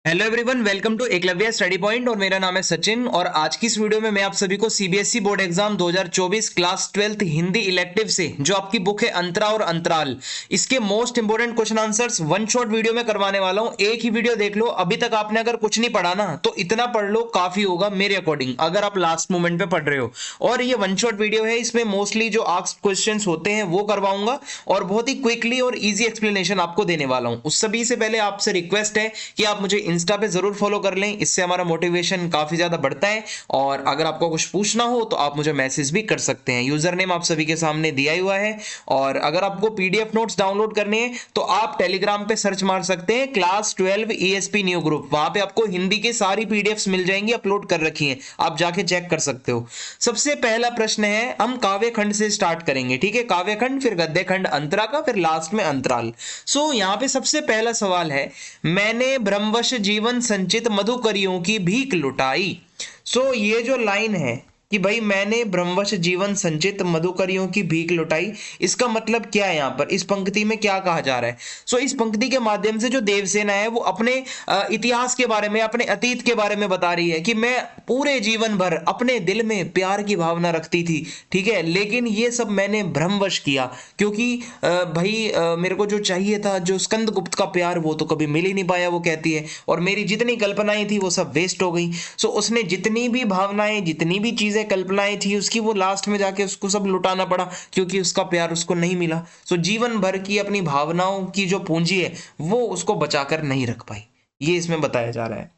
Hello everyone, welcome to Eklavya study point और मेरा नाम है सचिन। और आज की इस वीडियो में मैं आप सभी को CBSE board exam 2024 class 12th Hindi elective से जो आपकी बुक है अंतरा और अंतराल, इसके most important question answers one shot video में करवाने वाला हूं। एक ही वीडियो देख लो। अभी तक आपने अगर कुछ नहीं पढ़ा ना तो इतना पढ़ लो, काफी होगा मेरे अकॉर्डिंग, अगर आप लास्ट मोमेंट पे पढ़ रहे हो। और ये वन शॉट वीडियो है, इसमें मोस्टली जो आस्क्ड क्वेश्चंस होते हैं वो करवाऊंगा और बहुत ही क्विकली और इजी एक्सप्लेनेशन आपको देने वाला हूं। उस सभी से पहले आपसे रिक्वेस्ट है कि आप मुझे इंस्टा पे जरूर फॉलो कर लें, इससे हमारा मोटिवेशन काफी ज्यादा बढ़ता है। और अगर आपको कुछ पूछना हो तो आप मुझे मैसेज भी कर सकते हैं। यूजर नेम आप सभी के सामने दिया ही हुआ है। और अगर आपको पीडीएफ नोट्स डाउनलोड करने हैं तो आप टेलीग्राम पे सर्च मार सकते हैं क्लास 12 ईएसपी न्यू ग्रुप, वहां पे आपको हिंदी की सारी पीडीएफ्स मिल जाएंगी, अपलोड कर रखी हैं, आप जाके चेक कर सकते हो। सबसे पहला प्रश्न है, हम काव्य खंड से स्टार्ट करेंगे, ठीक है? काव्य खंड, फिर गद्य खंड अंतरा का, फिर लास्ट में अंतराल। सो यहां पे सबसे पहला सवाल है, मैंने ब्रह्मवश जीवन संचित मधुकरियों की भीख लुटाई। सो ये जो लाइन है कि भाई मैंने ब्रह्मवश जीवन संचित मधुकरियों की भीख लुटाई, इसका मतलब क्या है? यहां पर इस पंक्ति में क्या कहा जा रहा है? सो इस पंक्ति के माध्यम से जो देवसेना है वो अपने इतिहास के बारे में, अपने अतीत के बारे में बता रही है कि मैं पूरे जीवन भर अपने दिल में प्यार की भावना रखती थी, ठीक है, लेकिन ये सब मैंने भ्रमवश किया क्योंकि भाई मेरे को जो चाहिए था, जो स्कंदगुप्त का प्यार, वो तो कभी मिल ही नहीं पाया, वो कहती है, और मेरी जितनी कल्पनाएं थी वो सब वेस्ट हो गई। सो उसने जितनी भी भावनाएं, जितनी भी चीजें, कल्पनाएं थी उसकी, वो लास्ट में जाके उसको सब लुटाना पड़ा क्योंकि उसका प्यार उसको नहीं मिला। सो जीवन भर की अपनी भावनाओं की जो पूंजी है वो उसको बचाकर नहीं रख पाई, ये इसमें बताया जा रहा है।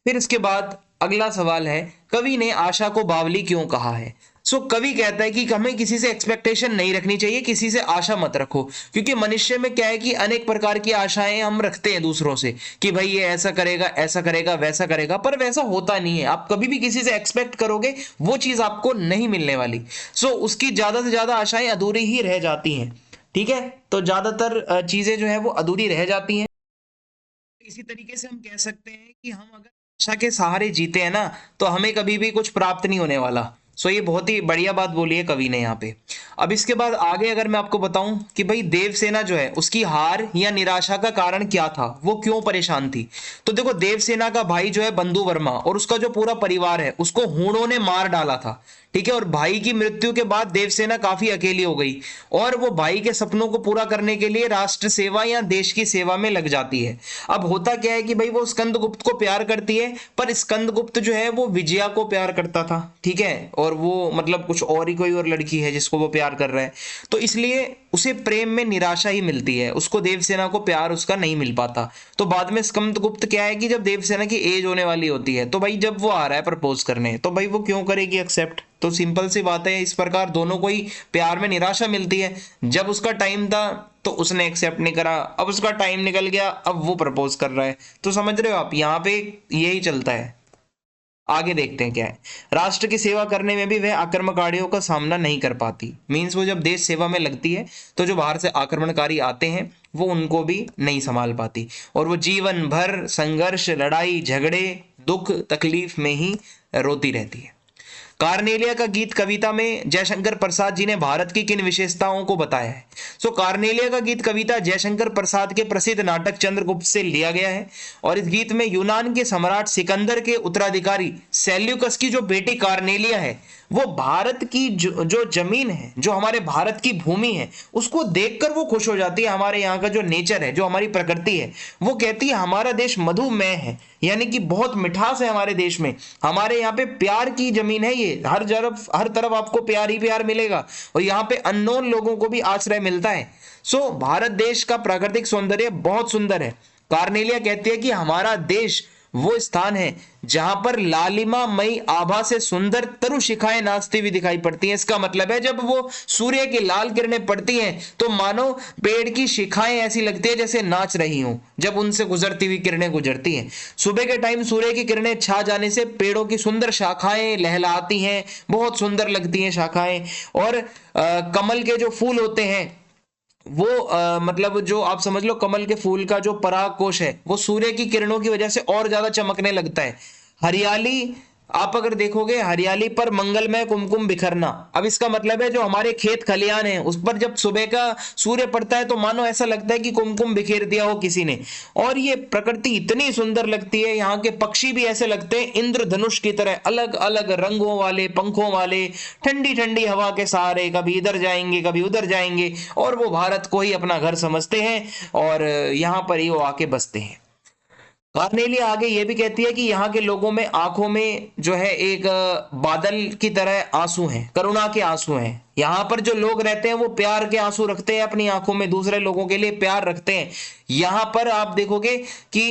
फिर इसके बाद अगला सवाल है, कवि ने आशा को बावली क्यों कहा है? सो कवि कहता है कि हमें किसी से एक्सपेक्टेशन नहीं रखनी चाहिए, किसी से आशा मत रखो, क्योंकि मनुष्य में क्या है कि अनेक प्रकार की आशाएं हम रखते हैं दूसरों से कि भाई ये ऐसा करेगा, ऐसा करेगा, वैसा करेगा, पर वैसा होता नहीं है। आप कभी भी किसी से एक्सपेक्ट करोगे वो चीज आपको नहीं मिलने वाली। सो उसकी ज्यादा से ज्यादा आशाएं अधूरी ही रह जाती हैं, ठीक है? तो ज्यादातर चीजें जो है वो अधूरी रह जाती हैं। इसी तरीके से हम कह सकते हैं कि हम अगर आशा के सहारे जीते हैं ना तो हमें कभी भी कुछ प्राप्त नहीं होने वाला। सो ये बहुत ही बढ़िया बात बोली है कवि ने यहाँ पे। अब इसके बाद आगे अगर मैं आपको बताऊं कि भाई देवसेना जो है उसकी हार या निराशा का कारण क्या था, वो क्यों परेशान थी, तो देखो देवसेना का भाई जो है बंधु वर्मा और उसका जो पूरा परिवार है उसको हूणों ने मार डाला था, ठीक है? और भाई की मृत्यु के बाद देवसेना काफी अकेली हो गई और वो भाई के सपनों को पूरा करने के लिए राष्ट्र सेवा या देश की सेवा में लग जाती है। अब होता क्या है कि भाई वो स्कंदगुप्त को प्यार करती है, पर स्कंदगुप्त जो है वो विजया को प्यार करता था, ठीक है? और वो मतलब कुछ और ही कोई और लड़की है जिसको वो प्यार कर रहा है, तो इसलिए उसे प्रेम में निराशा ही मिलती है, उसको देवसेना को प्यार उसका नहीं मिल पाता। तो बाद में स्कंदगुप्त क्या है कि जब देवसेना की एज होने वाली होती है तो भाई जब वो आ रहा है प्रपोज करने, तो भाई वो क्यों करेगी एक्सेप्ट? तो सिंपल सी बात है, इस प्रकार दोनों को ही प्यार में निराशा मिलती है। जब उसका टाइम था तो उसने एक्सेप्ट नहीं करा, अब उसका टाइम निकल गया, अब वो प्रपोज कर रहा है। तो समझ रहे हो आप, यहाँ पे यही चलता है। आगे देखते हैं क्या है। राष्ट्र की सेवा करने में भी वह आक्रमणकारियों का सामना नहीं कर पाती, मीन्स वो जब देश सेवा में लगती है तो जो बाहर से आक्रमणकारी आते हैं वो उनको भी नहीं संभाल पाती, और वो जीवन भर संघर्ष, लड़ाई झगड़े, दुख तकलीफ में ही रोती रहती है। कार्नेलिया का गीत कविता में जयशंकर प्रसाद जी ने भारत की किन विशेषताओं को बताया है? सो कार्नेलिया का गीत कविता जयशंकर प्रसाद के प्रसिद्ध नाटक चंद्रगुप्त से लिया गया है और इस गीत में यूनान के सम्राट सिकंदर के उत्तराधिकारी सेल्यूकस की जो बेटी कार्नेलिया है वो भारत की जो जमीन है, जो हमारे भारत की भूमि है, उसको देखकर वो खुश हो जाती है। हमारे यहाँ का जो नेचर है, जो हमारी प्रकृति है, वो कहती है हमारा देश मधुमेह है, यानी कि बहुत मिठास है हमारे देश में, हमारे यहाँ पे प्यार की जमीन है, ये हर तरफ आपको प्यार ही प्यार मिलेगा और यहाँ पे अननोन लोगों को भी आश्रय मिलता है। सो भारत देश का प्राकृतिक सौंदर्य बहुत सुंदर है। कार्नेलिया कहती है कि हमारा देश वो स्थान है जहां पर लालिमा मई आभा से सुंदर तरु शिखाएं नाचती हुई दिखाई पड़ती हैं। इसका मतलब है जब वो सूर्य की लाल किरणें पड़ती हैं तो मानो पेड़ की शिखाएं ऐसी लगती है जैसे नाच रही हों जब उनसे गुजरती हुई किरणें गुजरती हैं। सुबह के टाइम सूर्य की किरणें छा जाने से पेड़ों की सुंदर शाखाएं लहलाती हैं, बहुत सुंदर लगती हैं शाखाएं। और कमल के जो फूल होते हैं वो मतलब जो आप समझ लो, कमल के फूल का जो पराग कोश है वो सूर्य की किरणों की वजह से और ज्यादा चमकने लगता है। हरियाली आप अगर देखोगे हरियाली पर मंगलमय कुमकुम बिखरना, अब इसका मतलब है जो हमारे खेत खलियान हैं उस पर जब सुबह का सूर्य पड़ता है तो मानो ऐसा लगता है कि कुमकुम बिखेर दिया हो किसी ने। और ये प्रकृति इतनी सुंदर लगती है, यहाँ के पक्षी भी ऐसे लगते हैं इंद्रधनुष की तरह, अलग अलग रंगों वाले, पंखों वाले, ठंडी ठंडी हवा के सहारे कभी इधर जाएंगे कभी उधर जाएंगे, और वो भारत को ही अपना घर समझते हैं और यहाँ पर ही वो आके बसते हैं। कार्नेलिया आगे ये भी कहती है कि यहाँ के लोगों में आंखों में जो है एक बादल की तरह आंसू हैं, करुणा के आंसू हैं। यहाँ पर जो लोग रहते हैं वो प्यार के आंसू रखते हैं अपनी आंखों में, दूसरे लोगों के लिए प्यार रखते हैं। यहाँ पर आप देखोगे कि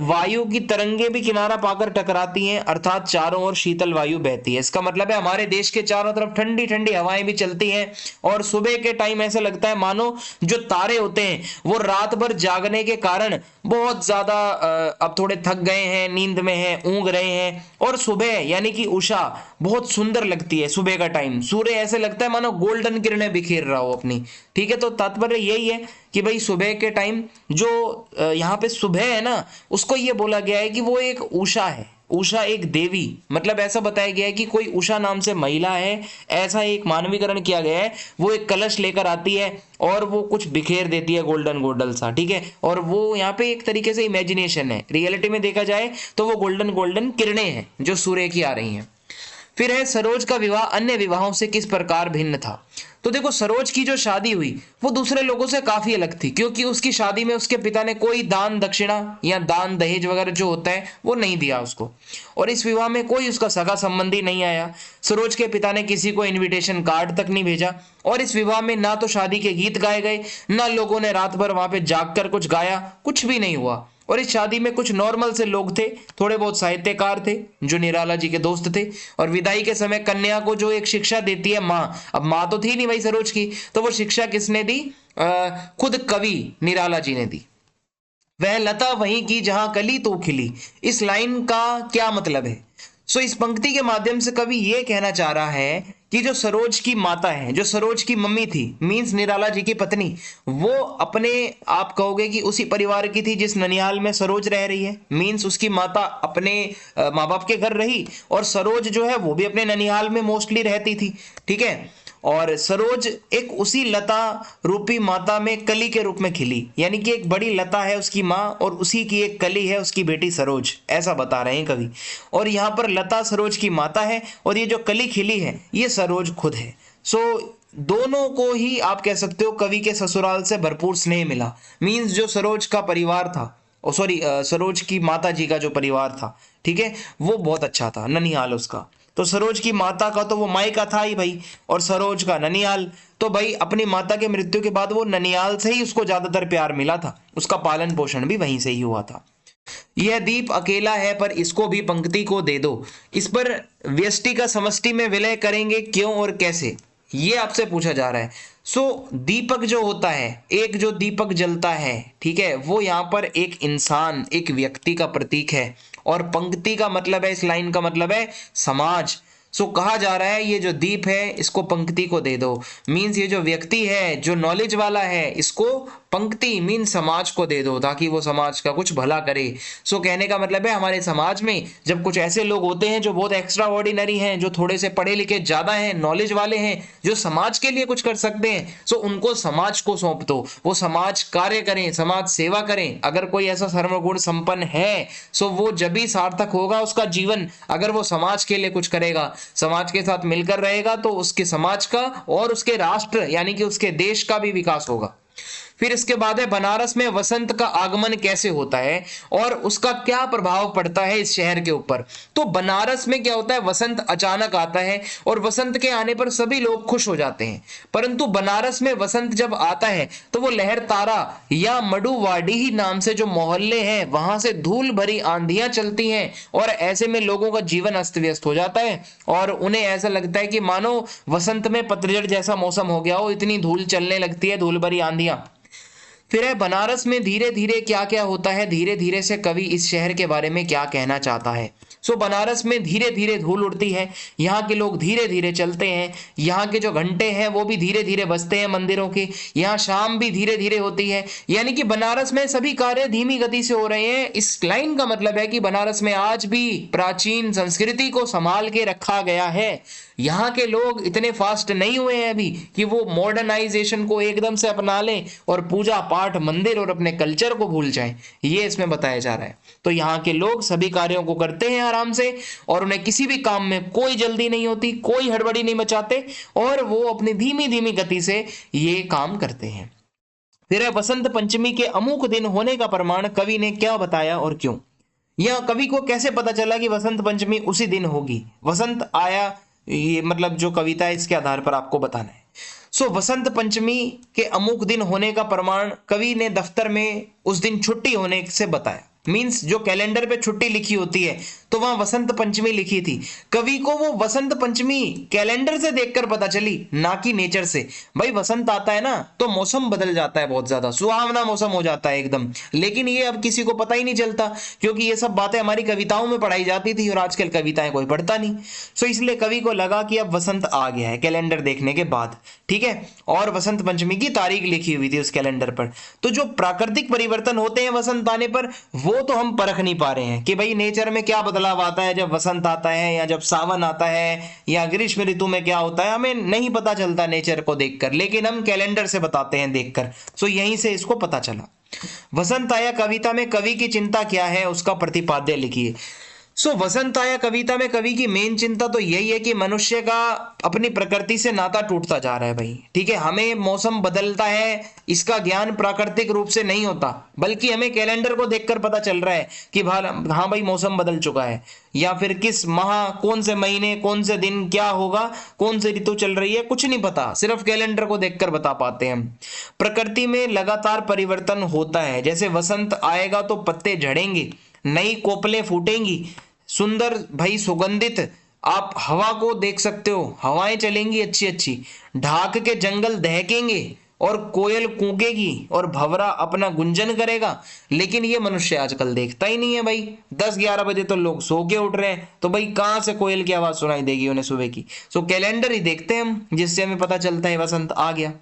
वायु की तरंगे भी किनारा पाकर टकराती हैं, अर्थात चारों ओर शीतल वायु बहती है। इसका मतलब है हमारे देश के चारों तरफ ठंडी ठंडी हवाएं भी चलती हैं, और सुबह के टाइम ऐसा लगता है मानो जो तारे होते हैं वो रात भर जागने के कारण बहुत ज्यादा अब थोड़े थक गए हैं, नींद में हैं, ऊँग रहे हैं, और सुबह यानी कि उषा बहुत सुंदर लगती है। सुबह का टाइम सूर्य ऐसे लगता है मानो गोल्डन किरणें बिखेर रहा हो अपनी। ठीक है, तो तात्पर्य यही है कि भाई सुबह के टाइम जो यहाँ पे सुबह है ना, उसको ये बोला गया है कि वो एक उषा है। उषा एक देवी, मतलब ऐसा बताया गया है कि कोई उषा नाम से महिला है, ऐसा एक मानवीकरण किया गया है। वो एक कलश लेकर आती है और वो कुछ बिखेर देती है गोल्डन गोल्डन सा। ठीक है, और वो यहाँ पे एक तरीके से इमेजिनेशन है, रियलिटी में देखा जाए तो वो गोल्डन गोल्डन किरणें हैं जो सूर्य की आ रही हैं। फिर है सरोज का विवाह अन्य विवाहों से किस प्रकार भिन्न था। तो देखो सरोज की जो शादी हुई वो दूसरे लोगों से काफी अलग थी, क्योंकि उसकी शादी में उसके पिता ने कोई दान दक्षिणा या दान दहेज वगैरह जो होता है वो नहीं दिया उसको, और इस विवाह में कोई उसका सगा संबंधी नहीं आया। सरोज के पिता ने किसी को इनविटेशन कार्ड तक नहीं भेजा, और इस विवाह में ना तो शादी के गीत गाए गए, ना लोगों ने रात भर वहां पे जागकर कुछ गाया, कुछ भी नहीं हुआ। और इस शादी में कुछ नॉर्मल से लोग थे, थोड़े बहुत साहित्यकार थे जो निराला जी के दोस्त थे, और विदाई के समय कन्या को जो एक शिक्षा देती है माँ, अब माँ तो थी नहीं भाई सरोज की, तो वो शिक्षा किसने दी? खुद कवि निराला जी ने दी। वह लता वहीं की जहां कली तो खिली, इस लाइन का क्या मतलब है? सो इस पंक्ति के माध्यम से कवि ये कहना चाह रहा है कि जो सरोज की माता है, जो सरोज की मम्मी थी, मीन्स निराला जी की पत्नी, वो अपने आप कहोगे कि उसी परिवार की थी जिस ननिहाल में सरोज रह रही है। मीन्स उसकी माता अपने माँ बाप के घर रही, और सरोज जो है वो भी अपने ननिहाल में मोस्टली रहती थी। ठीक है, और सरोज एक उसी लता रूपी माता में कली के रूप में खिली, यानी कि एक बड़ी लता है उसकी माँ और उसी की एक कली है उसकी बेटी सरोज, ऐसा बता रहे हैं कवि। और यहाँ पर लता सरोज की माता है और ये जो कली खिली है ये सरोज खुद है। सो दोनों को ही आप कह सकते हो कवि के ससुराल से भरपूर स्नेह मिला। मीन्स जो सरोज का परिवार था, सरोज की माता जी का जो परिवार था, ठीक है, वो बहुत अच्छा था, ननिहाल उसका। तो सरोज की माता का तो वो मायका था ही भाई, और सरोज का ननिहाल, तो भाई अपनी माता के मृत्यु के बाद वो ननिहाल से ही उसको ज्यादातर प्यार मिला था, उसका पालन पोषण भी वहीं से ही हुआ था। यह दीप अकेला है पर इसको भी पंक्ति को दे दो, इस पर व्यष्टि का समष्टि में विलय करेंगे क्यों और कैसे, ये आपसे पूछा जा रहा है। दीपक जो होता है, एक जो दीपक जलता है, ठीक है, वो यहाँ पर एक इंसान, एक व्यक्ति का प्रतीक है, और पंक्ति का मतलब है, इस लाइन का मतलब है समाज। कहा जा रहा है ये जो दीप है इसको पंक्ति को दे दो। मीन्स ये जो व्यक्ति है जो नॉलेज वाला है इसको पंक्ति मीन समाज को दे दो, ताकि वो समाज का कुछ भला करे। कहने का मतलब है हमारे समाज में जब कुछ ऐसे लोग होते हैं जो बहुत एक्स्ट्रा ऑर्डिनरी हैं, जो थोड़े से पढ़े लिखे ज्यादा हैं, नॉलेज वाले हैं, जो समाज के लिए कुछ कर सकते हैं, उनको समाज को सौंप दो, वो समाज कार्य करें, समाज सेवा करें। अगर कोई ऐसा सर्वगुण संपन्न है वो जब भी सार्थक होगा उसका जीवन, अगर वो समाज के लिए कुछ करेगा, समाज के साथ मिलकर रहेगा, तो उसके समाज का और उसके राष्ट्र यानी कि उसके देश का भी विकास होगा। फिर इसके बाद है बनारस में वसंत का आगमन कैसे होता है और उसका क्या प्रभाव पड़ता है इस शहर के ऊपर। तो बनारस में क्या होता है, वसंत अचानक आता है और वसंत के आने पर सभी लोग खुश हो जाते हैं, परंतु बनारस में वसंत जब आता है तो वो लहर तारा या मडुवाडीही नाम से जो मोहल्ले हैं वहां से धूल भरी आंधियां चलती हैं, और ऐसे में लोगों का जीवन अस्त व्यस्त हो जाता है और उन्हें ऐसा लगता है कि मानो वसंत में पतझड़ जैसा मौसम हो गया हो, इतनी धूल चलने लगती है, धूल भरी आंधियां। फिर है बनारस में धीरे धीरे क्या क्या होता है, धीरे धीरे से कवि इस शहर के बारे में क्या कहना चाहता है। सो बनारस में धीरे धीरे धूल उड़ती है, यहाँ के लोग धीरे धीरे चलते हैं, यहाँ के जो घंटे हैं वो भी धीरे धीरे बजते हैं मंदिरों के, यहाँ शाम भी धीरे धीरे होती है, यानी कि बनारस में सभी कार्य धीमी गति से हो रहे हैं। इस लाइन का मतलब है कि बनारस में आज भी प्राचीन संस्कृति को संभाल के रखा गया है। यहाँ के लोग इतने फास्ट नहीं हुए हैं अभी कि वो मॉडर्नाइजेशन को एकदम से अपना लें और पूजा पाठ मंदिर और अपने कल्चर को भूल जाएं, ये इसमें बताया जा रहा है। तो यहाँ के लोग सभी कार्यों को करते हैं आराम से और उन्हें किसी भी काम में कोई जल्दी नहीं होती, कोई हड़बड़ी नहीं मचाते और वो अपनी धीमी धीमी गति से ये काम करते हैं। फिर है वसंत पंचमी के अमुक दिन होने का प्रमाण कवि ने क्या बताया और क्यों। यह कवि को कैसे पता चला कि वसंत पंचमी उसी दिन होगी, वसंत आया, ये मतलब जो कविता है इसके आधार पर आपको बताना है। सो वसंत पंचमी के अमुक दिन होने का प्रमाण कवि ने दफ्तर में उस दिन छुट्टी होने से बताया। मींस जो कैलेंडर पे छुट्टी लिखी होती है तो वहां वसंत पंचमी लिखी थी, कवि को वो वसंत पंचमी कैलेंडर से देखकर पता चली, ना कि नेचर से। भाई वसंत आता है ना तो मौसम बदल जाता है, बहुत ज्यादा सुहावना मौसम हो जाता है एकदम, लेकिन ये अब किसी को पता ही नहीं चलता क्योंकि ये सब बातें हमारी कविताओं में पढ़ाई जाती थी और आजकल कविताएं कोई पढ़ता नहीं। सो इसलिए कवि को लगा कि अब वसंत आ गया है कैलेंडर देखने के बाद, ठीक है, और वसंत पंचमी की तारीख लिखी हुई थी उस कैलेंडर पर। तो जो प्राकृतिक परिवर्तन होते हैं वसंत आने पर वो तो हम परख नहीं पा रहे हैं कि भाई नेचर में क्या बदलाव आता है जब वसंत आता है या जब सावन आता है या ग्रीष्म ऋतु में क्या होता है, हमें नहीं पता चलता नेचर को देखकर, लेकिन हम कैलेंडर से बताते हैं देखकर। सो यहीं से इसको पता चला। वसंत आया कविता में कवि की चिंता क्या है उसका प्रतिपाद्य लिखिए। सो वसंत आया कविता में कवि की मेन चिंता तो यही है कि मनुष्य का अपनी प्रकृति से नाता टूटता जा रहा है भाई, ठीक है। हमें मौसम बदलता है इसका ज्ञान प्राकृतिक रूप से नहीं होता, बल्कि हमें कैलेंडर को देखकर पता चल रहा है कि हाँ भाई मौसम बदल चुका है, या फिर किस माह कौन से महीने कौन से दिन क्या होगा, कौन से ऋतु चल रही है, कुछ नहीं पता, सिर्फ कैलेंडर को देखकर बता पाते हैं हम। प्रकृति में लगातार परिवर्तन होता है, जैसे वसंत आएगा तो पत्ते झड़ेंगे, नई कोपलें फूटेंगी, सुंदर भाई सुगंधित आप हवा को देख सकते हो, हवाएं चलेंगी अच्छी अच्छी, ढाक के जंगल दहकेंगे और कोयल कूकेगी और भंवरा अपना गुंजन करेगा। लेकिन ये मनुष्य आजकल देखता ही नहीं है भाई, 10-11 बजे तो लोग सो के उठ रहे हैं, तो भाई कहां से कोयल की आवाज सुनाई देगी उन्हें सुबह की। सो कैलेंडर ही देखते हैं हम, जिससे हमें पता चलता है वसंत आ गया।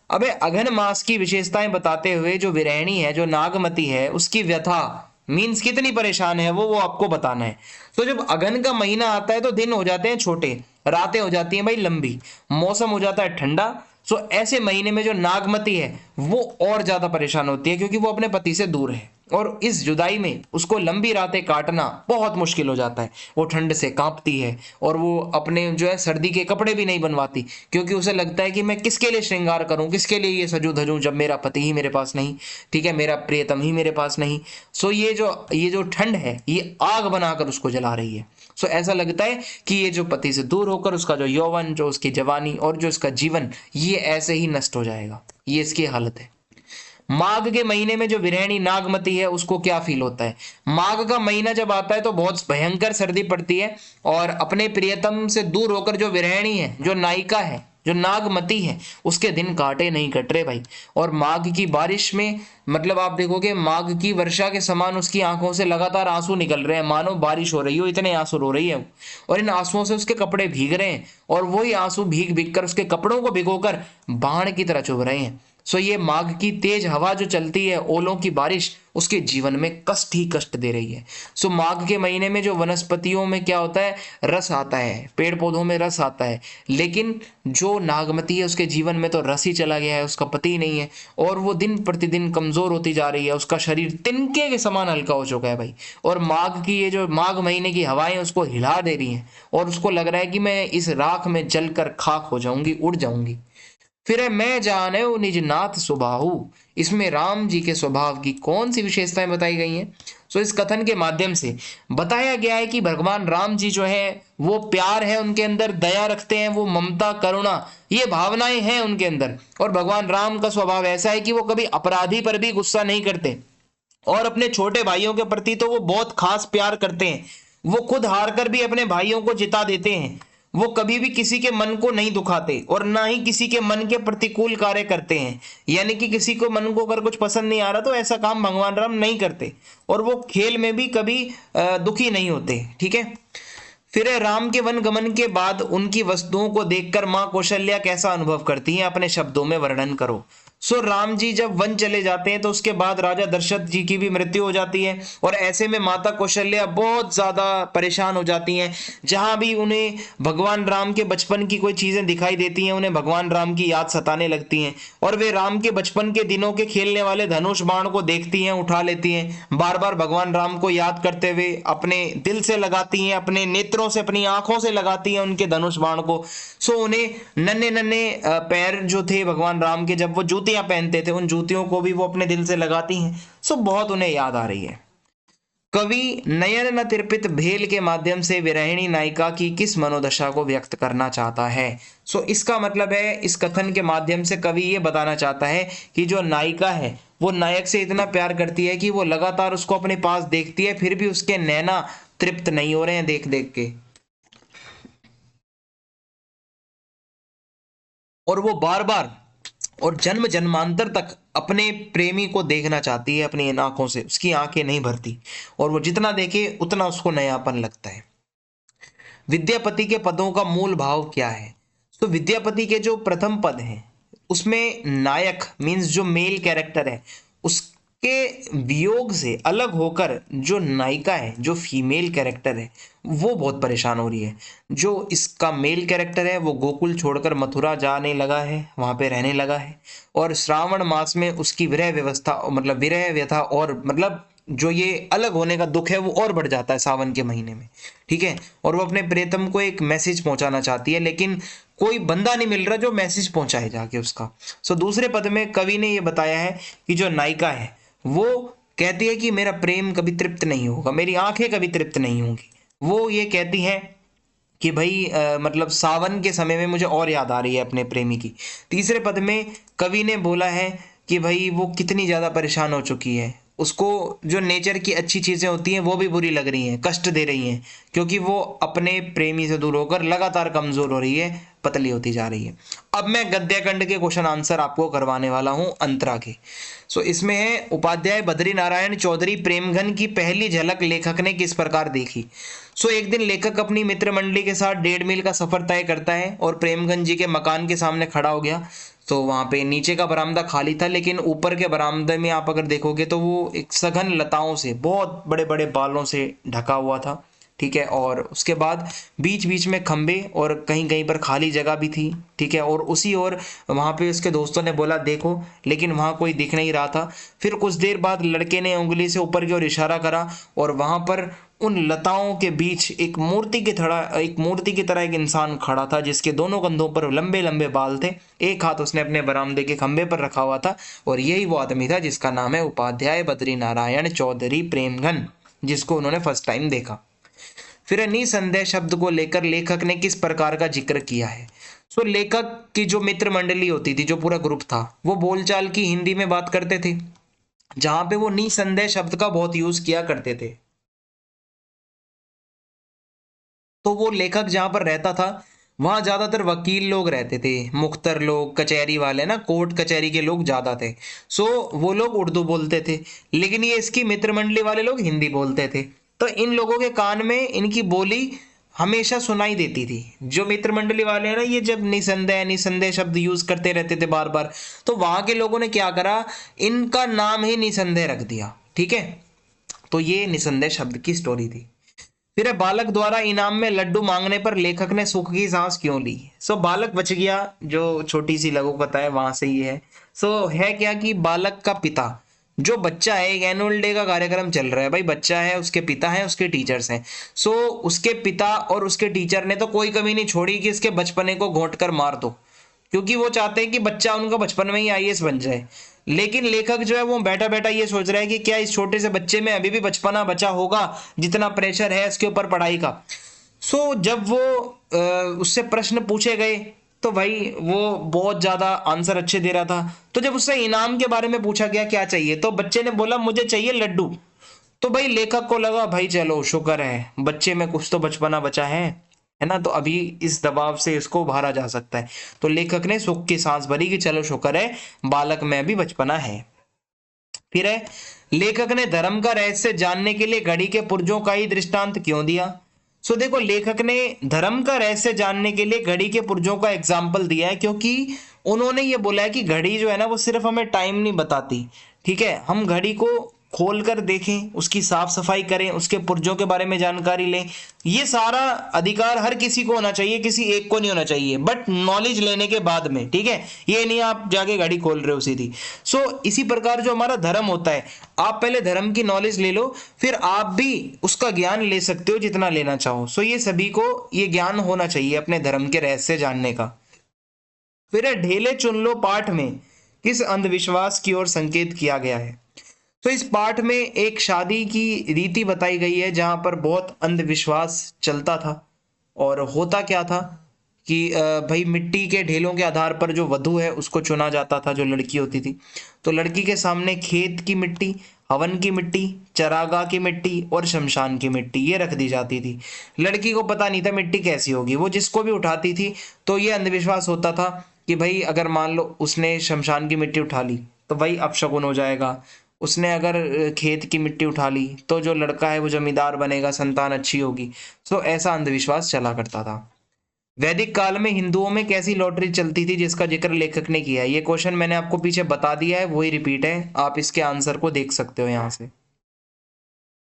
अबे अघन मास की विशेषताएं बताते हुए जो विरहणी है, जो नागमती है, उसकी व्यथा मीन्स कितनी परेशान है वो आपको बताना है। तो जब अगन का महीना आता है तो दिन हो जाते हैं छोटे, रातें हो जाती हैं भाई लंबी, मौसम हो जाता है ठंडा। सो ऐसे महीने में जो नागमती है वो और ज्यादा परेशान होती है क्योंकि वो अपने पति से दूर है और इस जुदाई में उसको लंबी रातें काटना बहुत मुश्किल हो जाता है। वो ठंड से कांपती है और वो अपने जो है सर्दी के कपड़े भी नहीं बनवाती क्योंकि उसे लगता है कि मैं किसके लिए श्रृंगार करूं, किसके लिए ये सजू धजूं जब मेरा पति ही मेरे पास नहीं, ठीक है, मेरा प्रियतम ही मेरे पास नहीं। सो ये जो ठंड है ये आग बनाकर उसको जला रही है। सो ऐसा लगता है कि ये जो पति से दूर होकर उसका जो यौवन, जो उसकी जवानी और जो उसका जीवन, ये ऐसे ही नष्ट हो जाएगा। ये इसकी हालत है। माघ के महीने में जो विरहणी नागमती है उसको क्या फील होता है। माघ का महीना जब आता है तो बहुत भयंकर सर्दी पड़ती है और अपने प्रियतम से दूर होकर जो विरहणी है, जो नायिका है, जो नागमती है, उसके दिन काटे नहीं कट रहे भाई। और माघ की बारिश में मतलब आप देखोगे माघ की वर्षा के समान उसकी आंखों से लगातार आंसू निकल रहे हैं, मानो बारिश हो रही हो, इतने आंसू रो रही है और इन आंसुओं से उसके कपड़े भीग रहे हैं और वही आंसू भीग भीग कर उसके कपड़ों को भिगोकर बाण की तरह चुभ रहे हैं। सो ये माघ की तेज हवा जो चलती है, ओलों की बारिश, उसके जीवन में कष्ट ही कष्ट दे रही है। सो माघ के महीने में जो वनस्पतियों में क्या होता है, रस आता है, पेड़ पौधों में रस आता है, लेकिन जो नागमती है उसके जीवन में तो रस ही चला गया है, उसका पति ही नहीं है और वो दिन प्रतिदिन कमजोर होती जा रही है, उसका शरीर तिनके के समान हल्का हो चुका है भाई। और माघ की ये जो माघ महीने की हवाएं उसको हिला दे रही हैं और उसको लग रहा है कि मैं इस राख में जलकर खाक हो जाऊंगी, उड़ जाऊंगी। फिर है मैं जाने निज नाथ सुबाहु, इसमें राम जी के स्वभाव की कौन सी विशेषताएं बताई गई हैं। सो इस कथन के माध्यम से बताया गया है कि भगवान राम जी जो है वो प्यार है उनके अंदर, दया रखते हैं, वो ममता करुणा ये भावनाएं हैं उनके अंदर। और भगवान राम का स्वभाव ऐसा है कि वो कभी अपराधी पर भी गुस्सा नहीं करते और अपने छोटे भाइयों के प्रति तो वो बहुत खास प्यार करते हैं। वो खुद हार कर भी अपने भाइयों को जिता देते हैं। वो कभी भी किसी के मन को नहीं दुखाते और ना ही किसी के मन के प्रतिकूल कार्य करते हैं। यानी कि किसी को मन को अगर कुछ पसंद नहीं आ रहा तो ऐसा काम भगवान राम नहीं करते, और वो खेल में भी कभी दुखी नहीं होते। ठीक है। फिर राम के वन गमन के बाद उनकी वस्तुओं को देखकर मां कौशल्या कैसा अनुभव करती हैं, अपने शब्दों में वर्णन करो। सो राम जी जब वन चले जाते हैं तो उसके बाद राजा दशरथ जी की भी मृत्यु हो जाती है, और ऐसे में माता कौशल्या बहुत ज्यादा परेशान हो जाती हैं। जहां भी उन्हें भगवान राम के बचपन की कोई चीजें दिखाई देती हैं, उन्हें भगवान राम की याद सताने लगती हैं, और वे राम के बचपन के दिनों के खेलने वाले धनुष बाण को देखती हैं, उठा लेती हैं, बार बार भगवान राम को याद करते हुए अपने दिल से लगाती हैं, अपने नेत्रों से, अपनी आंखों से लगाती हैं उनके धनुष बाण को। सो उन्हें नन्हे नन्हे पैर जो थे भगवान राम के, जब वो जूतियां पहनते थे, उन जूतियों को भी वो अपने दिल से लगाती हैं। सो बहुत उन्हें याद आ रही है। कवि नयन न तिरपित भेल के माध्यम से विरहिणी नायिका की किस मनोदशा को व्यक्त करना चाहता है? सो इसका मतलब है, इस कथन के माध्यम से कवि ये बताना चाहता है कि जो नायिका है वो नायक से इतना प्यार करती है कि वो लगातार उसको अपने पास देखती है, फिर भी उसके नैना तृप्त नहीं हो रहे हैं देख देख के, और वो बार बार और जन्म जन्मांतर तक अपने प्रेमी को देखना चाहती है अपनी इन आंखों से। उसकी आंखें नहीं भरती, और वो जितना देखे उतना उसको नयापन लगता है। विद्यापति के पदों का मूल भाव क्या है? तो विद्यापति के जो प्रथम पद हैं उसमें नायक मीन्स जो मेल कैरेक्टर है उसके वियोग से अलग होकर जो नायिका है, जो फीमेल कैरेक्टर है, वो बहुत परेशान हो रही है। जो इसका मेल कैरेक्टर है वो गोकुल छोड़कर मथुरा जाने लगा है, वहां पे रहने लगा है, और श्रावण मास में उसकी विरह व्यवस्था मतलब विरह व्यथा और मतलब जो ये अलग होने का दुख है वो और बढ़ जाता है सावन के महीने में। ठीक है। और वो अपने प्रियतम को एक मैसेज पहुंचाना चाहती है, लेकिन कोई बंदा नहीं मिल रहा जो मैसेज पहुंचाए जाके उसका। सो दूसरे पद में कवि ने ये बताया है कि जो नायिका है वो कहती है कि मेरा प्रेम कभी तृप्त नहीं होगा, मेरी आंखें कभी तृप्त नहीं होंगी। वो ये कहती है कि भाई मतलब सावन के समय में मुझे और याद आ रही है अपने प्रेमी की। तीसरे पद में कवि ने बोला है कि भाई वो कितनी ज़्यादा परेशान हो चुकी है, उसको जो नेचर की अच्छी चीज़ें होती हैं वो भी बुरी लग रही हैं, कष्ट दे रही हैं, क्योंकि वो अपने प्रेमी से दूर होकर लगातार कमज़ोर हो रही है, पतली होती जा रही है। अब मैं गद्यखंड के क्वेश्चन आंसर आपको करवाने वाला हूं अंतरा के। सो इसमें है, उपाध्याय बद्री नारायण चौधरी प्रेमघन की पहली झलक लेखक ने किस प्रकार देखी? सो एक दिन लेखक अपनी मित्र मंडली के साथ 1.5 मील का सफर तय करता है और प्रेमगंज जी के मकान के सामने खड़ा हो गया। तो वहां पे नीचे का बरामदा खाली था, लेकिन ऊपर के बरामदे में आप अगर देखोगे तो वो एक सघन लताओं से, बहुत बड़े बड़े बालों से ढका हुआ था। ठीक है। और उसके बाद बीच बीच में खंबे और कहीं कहीं पर खाली जगह भी थी। ठीक है। और उसी ओर वहां पे उसके दोस्तों ने बोला देखो, लेकिन वहां कोई दिख नहीं रहा था। फिर कुछ देर बाद लड़के ने उंगली से ऊपर की ओर इशारा करा और वहां पर उन लताओं के बीच एक मूर्ति की तरह एक इंसान खड़ा था, जिसके दोनों कंधों पर लंबे लंबे बाल थे। एक हाथ उसने अपने बरामदे के खंबे पर रखा हुआ था, और यही वो आदमी था जिसका नाम है उपाध्याय बद्री नारायण चौधरी प्रेमघन, जिसको उन्होंने फर्स्ट टाइम देखा। फिर निसंदेह शब्द को लेकर लेखक ने किस प्रकार का जिक्र किया है? सो लेखक की जो मित्र मंडली होती थी, जो पूरा ग्रुप था, वो बोलचाल की हिंदी में बात करते थे, जहां पे वो निसंदेह शब्द का बहुत यूज किया करते थे। तो वो लेखक जहां पर रहता था वहां ज्यादातर वकील लोग रहते थे, मुख्तर लोग, कचहरी वाले ना, कोर्ट कचहरी के लोग ज्यादा थे। सो वो लोग उर्दू बोलते थे, लेकिन ये इसकी मित्र मंडली वाले लोग हिंदी बोलते थे। तो इन लोगों के कान में इनकी बोली हमेशा सुनाई देती थी। जो मित्र मंडली वाले हैं ना, ये जब निसंदेह निसंदेह शब्द यूज करते रहते थे बार बार, तो वहां के लोगों ने क्या करा, इनका नाम ही निसंदेह रख दिया। ठीक है। तो ये निसंदेह शब्द की स्टोरी थी। फिर बालक द्वारा इनाम में लड्डू मांगने पर लेखक ने सुख की सांस क्यों ली? सो बालक बच गया, जो छोटी सी लघु कथा है वहां से ही है। सो है क्या कि बालक का पिता, जो बच्चा है, एक एनुअल डे का कार्यक्रम चल रहा है, भाई बच्चा है, उसके पिता है, उसके टीचर्स हैं। सो उसके पिता और उसके टीचर ने तो कोई कमी नहीं छोड़ी कि इसके बचपने को घोंट कर मार दो, क्योंकि वो चाहते हैं कि बच्चा उनका बचपन में ही आईएएस बन जाए। लेकिन लेखक जो है वो बैठा बैठा ये सोच रहा है कि क्या इस छोटे से बच्चे में अभी भी बचपना बचा होगा, जितना प्रेशर है इसके ऊपर पढ़ाई का। सो जब वो उससे प्रश्न पूछे गए तो भाई वो बहुत ज्यादा आंसर अच्छे दे रहा था। तो जब उससे इनाम के बारे में पूछा गया क्या चाहिए, तो बच्चे ने बोला मुझे चाहिए लड्डू। तो भाई लेखक को लगा भाई चलो शुक्र है बच्चे में कुछ तो बचपना बचा है, है ना। तो अभी इस दबाव से इसको उभारा जा सकता है। तो लेखक ने सुख की सांस भरी कि चलो शुक्र है बालक में भी बचपना है। फिर है, लेखक ने धर्म का रहस्य जानने के लिए घड़ी के पुर्जों का ही दृष्टांत क्यों दिया। सो देखो, लेखक ने धर्म का रहस्य जानने के लिए घड़ी के पुर्जों का एग्जाम्पल दिया है, क्योंकि उन्होंने ये बोला है कि घड़ी जो है ना वो सिर्फ हमें टाइम नहीं बताती। ठीक है, हम घड़ी को खोल कर देखें, उसकी साफ सफाई करें, उसके पुर्जों के बारे में जानकारी लें। ये सारा अधिकार हर किसी को होना चाहिए, किसी एक को नहीं होना चाहिए, बट नॉलेज लेने के बाद में। ठीक है, ये नहीं आप जाके घड़ी खोल रहे हो सीधी। सो इसी प्रकार जो हमारा धर्म होता है, आप पहले धर्म की नॉलेज ले लो, फिर आप भी उसका ज्ञान ले सकते हो जितना लेना चाहो। सो ये सभी को ये ज्ञान होना चाहिए अपने धर्म के रहस्य जानने का। फिर ढेले चुन लो पाठ में किस अंधविश्वास की ओर संकेत किया गया है। तो इस पाठ में एक शादी की रीति बताई गई है जहां पर बहुत अंधविश्वास चलता था। और होता क्या था कि भाई मिट्टी के ढेलों के आधार पर जो वधु है उसको चुना जाता था, जो लड़की होती थी। तो लड़की के सामने खेत की मिट्टी, हवन की मिट्टी, चरागाह की मिट्टी और शमशान की मिट्टी ये रख दी जाती थी। लड़की को पता नहीं था मिट्टी कैसी होगी, वो जिसको भी उठाती थी। तो ये अंधविश्वास होता था कि भाई अगर मान लो उसने शमशान की मिट्टी उठा ली तो भाई अपशगुन हो जाएगा। उसने अगर खेत की मिट्टी उठा ली तो जो लड़का है वो जमींदार बनेगा, संतान अच्छी होगी। सो ऐसा अंधविश्वास चला करता था। वैदिक काल में हिंदुओं में कैसी लॉटरी चलती थी जिसका जिक्र लेखक ने किया है। ये क्वेश्चन मैंने आपको पीछे बता दिया है, वही रिपीट है, आप इसके आंसर को देख सकते हो यहां से।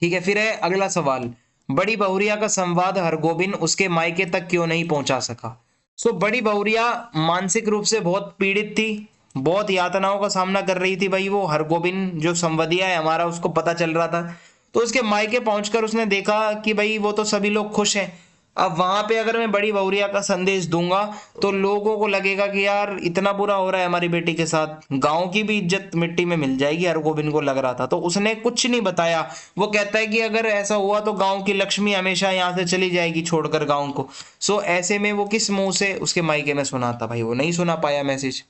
ठीक है, फिर है अगला सवाल, बड़ी बहुरिया का संवाद हरगोबिंद उसके मायके तक क्यों नहीं पहुंचा सका। सो बड़ी बहुरिया मानसिक रूप से बहुत पीड़ित थी, बहुत यातनाओं का सामना कर रही थी। भाई वो हरगोबिंद जो संवदिया है हमारा, उसको पता चल रहा था। तो उसके मायके पहुंचकर उसने देखा कि भाई वो तो सभी लोग खुश हैं। अब वहां पे अगर मैं बड़ी बहुरिया का संदेश दूंगा तो लोगों को लगेगा कि यार इतना बुरा हो रहा है हमारी बेटी के साथ, गांव की भी इज्जत मिट्टी में मिल जाएगी, हरगोबिंद को लग रहा था। तो उसने कुछ नहीं बताया। वो कहता है कि अगर ऐसा हुआ तो गांव की लक्ष्मी हमेशा यहाँ से चली जाएगी छोड़कर गांव को। सो ऐसे में वो किस मुंह से उसके मायके में सुनाता, भाई वो नहीं सुना पाया मैसेज।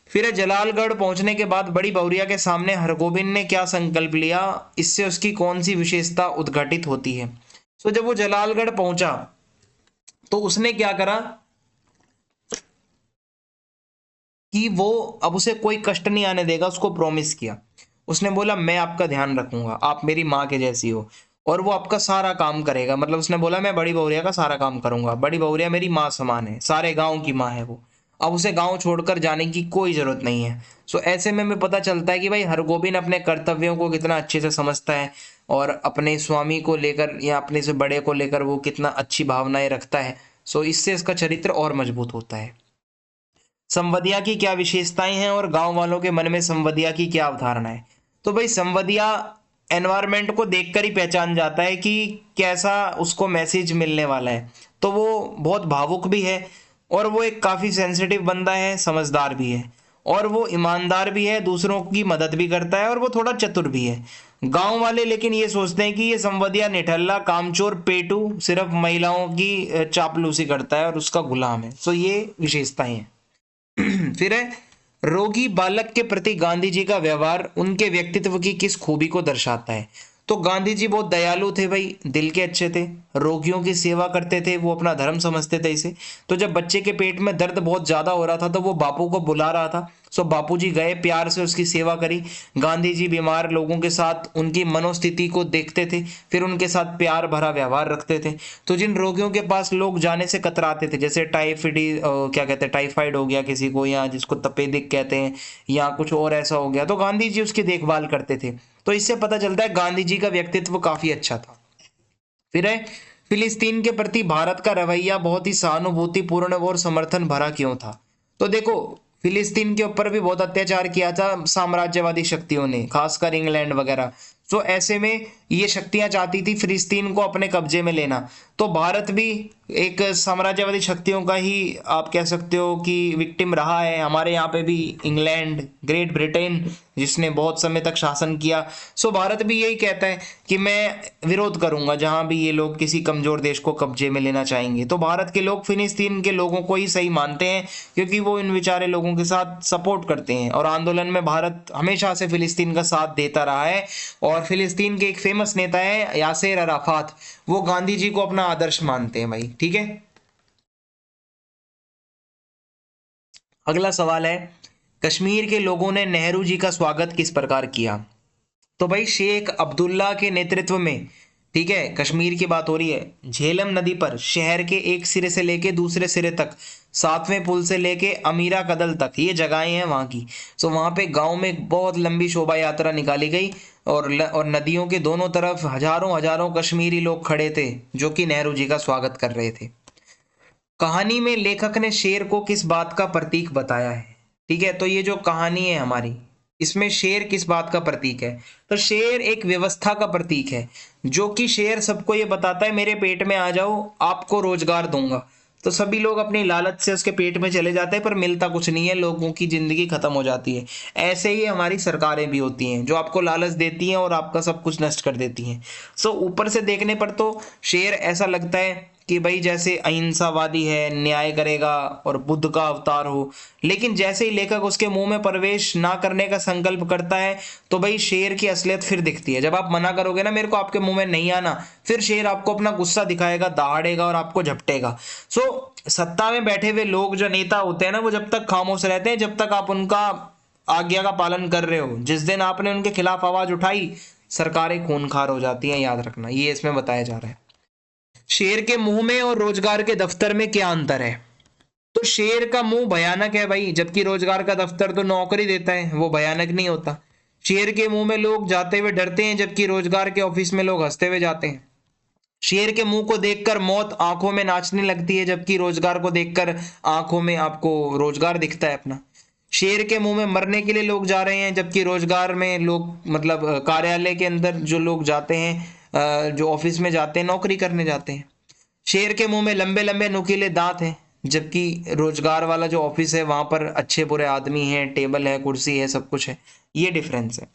फिर जलालगढ़ पहुंचने के बाद बड़ी बहुरिया के सामने हरगोबिंद ने क्या संकल्प लिया, इससे उसकी कौन सी विशेषता उद्घाटित होती है। सो जब वो जलालगढ़ पहुंचा तो उसने क्या करा कि वो अब उसे कोई कष्ट नहीं आने देगा, उसको प्रॉमिस किया। उसने बोला मैं आपका ध्यान रखूंगा, आप मेरी माँ के जैसी हो और वो आपका सारा काम करेगा। मतलब उसने बोला मैं बड़ी बहुरिया का सारा काम करूंगा, बड़ी बहुरिया मेरी माँ समान है, सारे गांव की माँ है वो। अब उसे गांव छोड़कर जाने की कोई जरूरत नहीं है। सो ऐसे में हमें पता चलता है कि भाई हरगोबिंद अपने कर्तव्यों को कितना अच्छे से समझता है और अपने स्वामी को लेकर या अपने से बड़े को लेकर वो कितना अच्छी भावनाएं रखता है। सो इससे इसका चरित्र और मजबूत होता है। संवदिया की क्या विशेषताएं हैं और गांव वालों के मन में संवदिया की क्या अवधारणा है। तो भाई संवदिया एनवायरमेंट को देखकर ही पहचान जाता है कि कैसा उसको मैसेज मिलने वाला है। तो वो बहुत भावुक भी है और वो एक काफी सेंसिटिव बंदा है, समझदार भी है और वो ईमानदार भी है, दूसरों की मदद भी करता है और वो थोड़ा चतुर भी है। गांव वाले लेकिन ये सोचते हैं कि ये संवदिया निठल्ला कामचोर पेटू सिर्फ महिलाओं की चापलूसी करता है और उसका गुलाम है। सो ये विशेषताएं हैं। फिर है, रोगी बालक के प्रति गांधी जी का व्यवहार उनके व्यक्तित्व की किस खूबी को दर्शाता है। तो गांधी जी बहुत दयालु थे भाई, दिल के अच्छे थे, रोगियों की सेवा करते थे, वो अपना धर्म समझते थे इसे। तो जब बच्चे के पेट में दर्द बहुत ज्यादा हो रहा था तो वो बापू को बुला रहा था। सो बापूजी गए, प्यार से उसकी सेवा करी। गांधी जी बीमार लोगों के साथ उनकी मनोस्थिति को देखते थे, फिर उनके साथ प्यार भरा व्यवहार रखते थे। तो जिन रोगियों के पास लोग जाने से कतराते थे, जैसे क्या कहते हैं, टाइफाइड हो गया किसी को, या जिसको तपेदिक कहते हैं, या कुछ और ऐसा हो गया, तो गांधी जी उसकी देखभाल करते थे। तो इससे पता चलता है गांधी जी का व्यक्तित्व काफी अच्छा था। फिर है, फिलिस्तीन के प्रति भारत का रवैया बहुत ही सहानुभूतिपूर्ण और समर्थन भरा क्यों था। तो देखो, फिलिस्तीन के ऊपर भी बहुत अत्याचार किया था साम्राज्यवादी शक्तियों ने, खासकर इंग्लैंड वगैरह। तो ऐसे में ये शक्तियां चाहती थी फिलिस्तीन को अपने कब्जे में लेना। तो भारत भी एक साम्राज्यवादी शक्तियों का ही आप कह सकते हो कि विक्टिम रहा है। हमारे यहाँ पे भी इंग्लैंड, ग्रेट ब्रिटेन जिसने बहुत समय तक शासन किया। सो भारत भी यही कहता है कि मैं विरोध करूंगा जहां भी ये लोग किसी कमजोर देश को कब्जे में लेना चाहेंगे। तो भारत के लोग फिलिस्तीन के लोगों को ही सही मानते हैं क्योंकि वो इन बेचारे लोगों के साथ सपोर्ट करते हैं और आंदोलन में भारत हमेशा से फिलिस्तीन का साथ देता रहा है। और फिलिस्तीन के एक फेमस फेमस नेता है यासिर अराफात, वो गांधी जी को अपना आदर्श मानते हैं भाई, ठीक है। अगला सवाल है, कश्मीर के लोगों ने नेहरू जी का स्वागत किस प्रकार किया? तो भाई शेख अब्दुल्ला के नेतृत्व में, ठीक है, कश्मीर की बात हो रही है, झेलम नदी पर शहर के एक सिरे से लेके दूसरे सिरे तक, 7वें पुल से लेके अमीरा कदल तक, ये जगहें हैं वहाँ की। सो वहाँ पे गांव में एक बहुत लंबी शोभा यात्रा निकाली गई और नदियों के दोनों तरफ हजारों हजारों कश्मीरी लोग खड़े थे जो कि नेहरू जी का स्वागत कर रहे थे। कहानी में लेखक ने शेर को किस बात का प्रतीक बताया है? ठीक है, तो ये जो कहानी है हमारी, इसमें शेर किस बात का प्रतीक है? तो शेर एक व्यवस्था का प्रतीक है, जो कि शेर सबको ये बताता है मेरे पेट में आ जाओ, आपको रोजगार दूंगा। तो सभी लोग अपनी लालच से उसके पेट में चले जाते हैं, पर मिलता कुछ नहीं है, लोगों की जिंदगी खत्म हो जाती है। ऐसे ही हमारी सरकारें भी होती हैं जो आपको लालच देती हैं और आपका सब कुछ नष्ट कर देती हैं। सो ऊपर से देखने पर तो शेर ऐसा लगता है कि भाई जैसे अहिंसावादी है, न्याय करेगा और बुद्ध का अवतार हो, लेकिन जैसे ही लेखक उसके मुंह में प्रवेश ना करने का संकल्प करता है तो भाई शेर की असलियत फिर दिखती है। जब आप मना करोगे ना, मेरे को आपके मुंह में नहीं आना, फिर शेर आपको अपना गुस्सा दिखाएगा, दहाड़ेगा और आपको झपटेगा। सो सत्ता में बैठे हुए लोग, जो नेता होते हैं ना, वो जब तक खामोश रहते हैं जब तक आप उनका आज्ञा का पालन कर रहे हो। जिस दिन आपने उनके खिलाफ आवाज उठाई, सरकारें खूंखार हो जाती हैं, याद रखना, ये इसमें बताया जा रहा है। शेर के मुंह में और रोजगार के दफ्तर में क्या अंतर है? तो शेर का मुंह भयानक है भाई, जबकि रोजगार का दफ्तर तो नौकरी देता है, वो भयानक नहीं होता। शेर के मुंह में लोग जाते हुए डरते हैं, जबकि रोजगार के ऑफिस में लोग हंसते हुए जाते हैं। शेर के मुंह को देखकर मौत आंखों में नाचने लगती है, जबकि रोजगार को देखकर आंखों में आपको रोजगार दिखता है अपना। शेर के मुंह में मरने के लिए लोग जा रहे हैं, जबकि रोजगार में लोग, मतलब कार्यालय के अंदर जो लोग जाते हैं, जो ऑफिस में जाते हैं, नौकरी करने जाते हैं। शेर के मुंह में लंबे लंबे नुकीले दांत हैं, जबकि रोजगार वाला जो ऑफिस है वहां पर अच्छे बुरे आदमी हैं, टेबल है, कुर्सी है, सब कुछ है। ये डिफरेंस है।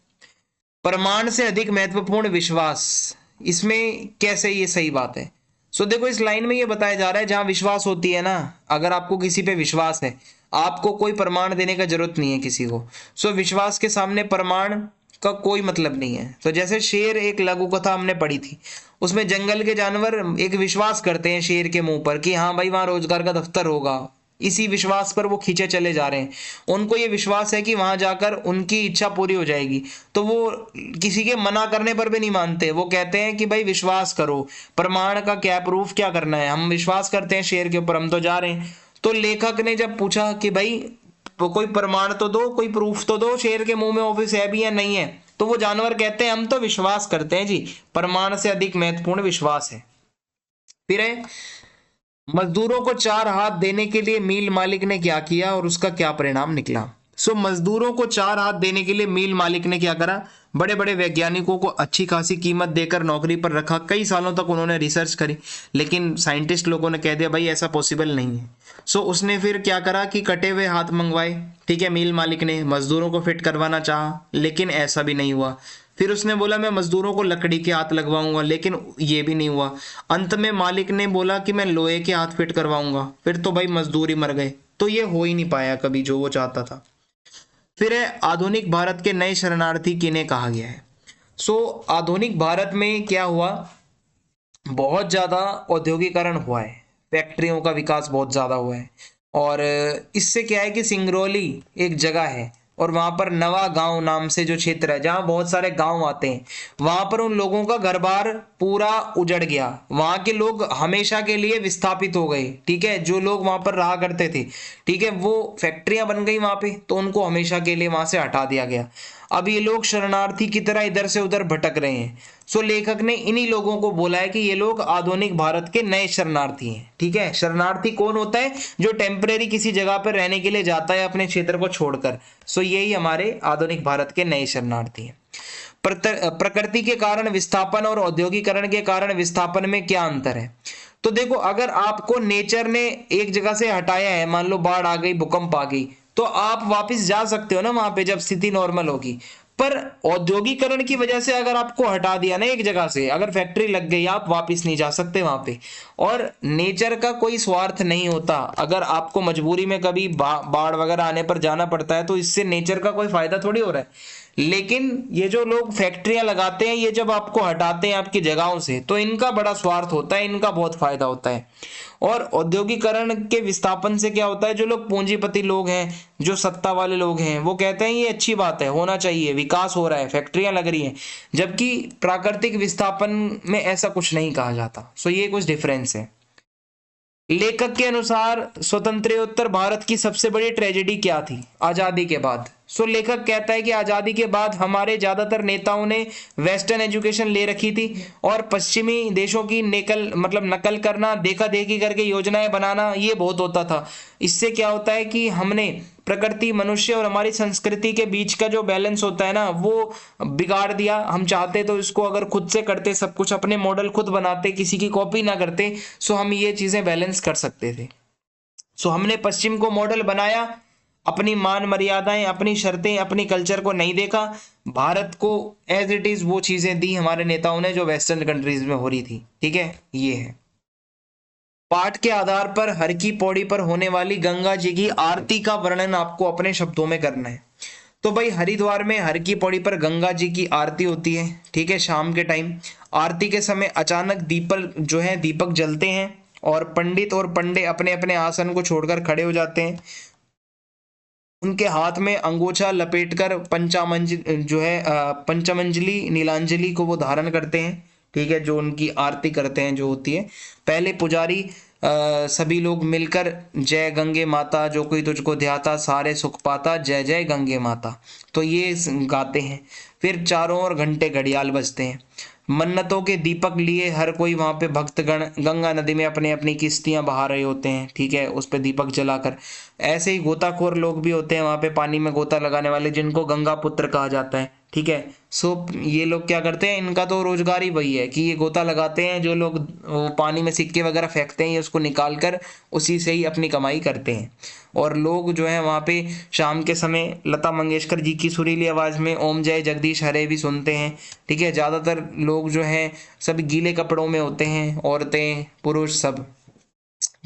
प्रमाण से अधिक महत्वपूर्ण विश्वास, इसमें कैसे ये सही बात है? सो देखो, इस लाइन में ये बताया जा रहा है, जहां विश्वास होती है ना, अगर आपको किसी पे विश्वास है, आपको कोई प्रमाण देने का जरूरत नहीं है किसी को। सो विश्वास के सामने प्रमाण का कोई मतलब नहीं है। तो जैसे शेर, एक लघु कथा हमने पढ़ी थी, उसमें जंगल के जानवर एक विश्वास करते हैं शेर के मुंह पर कि हाँ भाई वहां रोजगार का दफ्तर होगा। इसी विश्वास पर वो खींचे चले जा रहे हैं। उनको ये विश्वास है कि वहां जाकर उनकी इच्छा पूरी हो जाएगी, तो वो किसी के मना करने पर भी नहीं मानते। वो कहते हैं कि भाई विश्वास करो, प्रमाण का क्या, प्रूफ क्या करना है, हम विश्वास करते हैं शेर के ऊपर, हम तो जा रहे हैं। तो लेखक ने जब पूछा कि भाई तो कोई प्रमाण तो दो, कोई प्रूफ तो दो, शेर के मुंह में ऑफिस है भी या नहीं है, तो वो जानवर कहते हैं हम तो विश्वास करते हैं जी, प्रमाण से अधिक महत्वपूर्ण विश्वास है। फिर है, मजदूरों को 4 हाथ देने के लिए मिल मालिक ने क्या किया और उसका क्या परिणाम निकला? सो मजदूरों को 4 हाथ देने के लिए मिल मालिक ने क्या करा? बड़े बड़े वैज्ञानिकों को अच्छी खासी कीमत देकर नौकरी पर रखा। कई सालों तक उन्होंने रिसर्च करी, लेकिन साइंटिस्ट लोगों ने कह दिया भाई ऐसा पॉसिबल नहीं है। सो उसने फिर क्या करा कि कटे हुए हाथ मंगवाए। ठीक है, मिल मालिक ने मजदूरों को फिट करवाना चाहा, लेकिन ऐसा भी नहीं हुआ। फिर उसने बोला मैं मजदूरों को लकड़ी के हाथ लगवाऊंगा, लेकिन ये भी नहीं हुआ। अंत में मालिक ने बोला कि मैं लोहे के हाथ फिट करवाऊंगा, फिर तो भाई मजदूर ही मर गए। तो ये हो ही नहीं पाया कभी जो वो चाहता था। फिर है, आधुनिक भारत के नए शरणार्थी किन्हें कहा गया है? सो आधुनिक भारत में क्या हुआ, बहुत ज्यादा औद्योगिकरण हुआ है, फैक्ट्रियों का विकास बहुत ज्यादा हुआ है। और इससे क्या है कि सिंगरौली एक जगह है और वहां पर नवा गांव नाम से जो क्षेत्र है, जहां बहुत सारे गांव आते हैं, वहां पर उन लोगों का घर बार पूरा उजड़ गया। वहां के लोग हमेशा के लिए विस्थापित हो गए। ठीक है, जो लोग वहां पर रहा करते थे, ठीक है, वो फैक्ट्रियां बन गई वहां पे, तो उनको हमेशा के लिए वहां से हटा दिया गया। अब ये लोग शरणार्थी की तरह इधर से उधर भटक रहे हैं। सो लेखक ने इन्हीं लोगों को बोला है कि ये लोग आधुनिक भारत के नए शरणार्थी हैं। ठीक है, शरणार्थी कौन होता है? जो टेम्परेरी किसी जगह पर रहने के लिए जाता है अपने क्षेत्र को छोड़कर। सो यही हमारे आधुनिक भारत के नए शरणार्थी हैं। प्रकृति के कारण विस्थापन और औद्योगिकरण के कारण विस्थापन में क्या अंतर है? तो देखो, अगर आपको नेचर ने एक जगह से हटाया है, मान लो बाढ़ आ गई, भूकंप आ गई, तो आप वापस जा सकते हो ना वहां पे जब स्थिति नॉर्मल होगी। पर औद्योगिकरण की वजह से अगर आपको हटा दिया ना एक जगह से, अगर फैक्ट्री लग गई, आप वापस नहीं जा सकते वहां पे। और नेचर का कोई स्वार्थ नहीं होता। अगर आपको मजबूरी में कभी बाढ़ वगैरह आने पर जाना पड़ता है, तो इससे नेचर का कोई फायदा थोड़ी हो रहा है। लेकिन ये जो लोग फैक्ट्रियां लगाते हैं, ये जब आपको हटाते हैं आपकी जगहों से, तो इनका बड़ा स्वार्थ होता है, इनका बहुत फायदा होता है। और औद्योगिकरण के विस्थापन से क्या होता है, जो लोग पूंजीपति लोग हैं, जो सत्ता वाले लोग हैं, वो कहते हैं ये अच्छी बात है, होना चाहिए, विकास हो रहा है, फैक्ट्रियां लग रही हैं, जबकि प्राकृतिक विस्थापन में ऐसा कुछ नहीं कहा जाता। सो ये कुछ डिफरेंस है। लेखक के अनुसार स्वतंत्रोत्तर भारत की सबसे बड़ी ट्रेजेडी क्या थी आजादी के बाद? सो लेखक कहता है कि आजादी के बाद हमारे ज्यादातर नेताओं ने वेस्टर्न एजुकेशन ले रखी थी और पश्चिमी देशों की नकल करना, देखा देखी करके योजनाएं बनाना, ये बहुत होता था। इससे क्या होता है कि हमने प्रकृति, मनुष्य और हमारी संस्कृति के बीच का जो बैलेंस होता है ना, वो बिगाड़ दिया। हम चाहते तो इसको अगर खुद से करते, सब कुछ अपने मॉडल खुद बनाते, किसी की कॉपी ना करते, सो हम ये चीजें बैलेंस कर सकते थे। सो हमने पश्चिम को मॉडल बनाया, अपनी मान मर्यादाएं, अपनी शर्तें, अपनी कल्चर को नहीं देखा, भारत को एज इट इज वो चीजें दी हमारे नेताओं ने जो वेस्टर्न कंट्रीज में हो रही थी। ठीक है, ये है। पाठ के आधार पर हर की पौड़ी पर होने वाली गंगा जी की आरती का वर्णन आपको अपने शब्दों में करना है। तो भाई हरिद्वार में हर की पौड़ी पर गंगा जी की आरती होती है। ठीक है, शाम के टाइम आरती के समय अचानक दीपक जलते हैं और पंडित और पंडे अपने अपने आसन को छोड़कर खड़े हो जाते हैं। उनके हाथ में अंगोछा लपेटकर पंचमंजलि नीलांजलि को वो धारण करते हैं। ठीक है, जो उनकी आरती करते हैं जो होती है। पहले पुजारी सभी लोग मिलकर जय गंगे माता, जो कोई तुझको ध्याता सारे सुख पाता, जय जय गंगे माता, तो ये गाते हैं। फिर चारों ओर घंटे घड़ियाल बजते हैं। मन्नतों के दीपक लिए हर कोई वहां पे भक्तगण गंगा नदी में अपनी अपनी किश्तियां बहा रहे होते हैं। ठीक है, उस पे दीपक जलाकर। ऐसे ही गोताखोर लोग भी होते हैं वहां पे, पानी में गोता लगाने वाले, जिनको गंगा पुत्र कहा जाता है। ठीक है, सो ये लोग क्या करते हैं, इनका तो रोजगार ही वही है कि ये गोता लगाते हैं। जो लोग वो पानी में सिक्के वगैरह फेंकते हैं, ये उसको निकाल कर उसी से ही अपनी कमाई करते हैं। और लोग जो है वहाँ पे शाम के समय लता मंगेशकर जी की सुरीली आवाज़ में ओम जय जगदीश हरे भी सुनते हैं। ठीक है, ज़्यादातर लोग जो हैं सब गीले कपड़ों में होते हैं, औरतें पुरुष सब।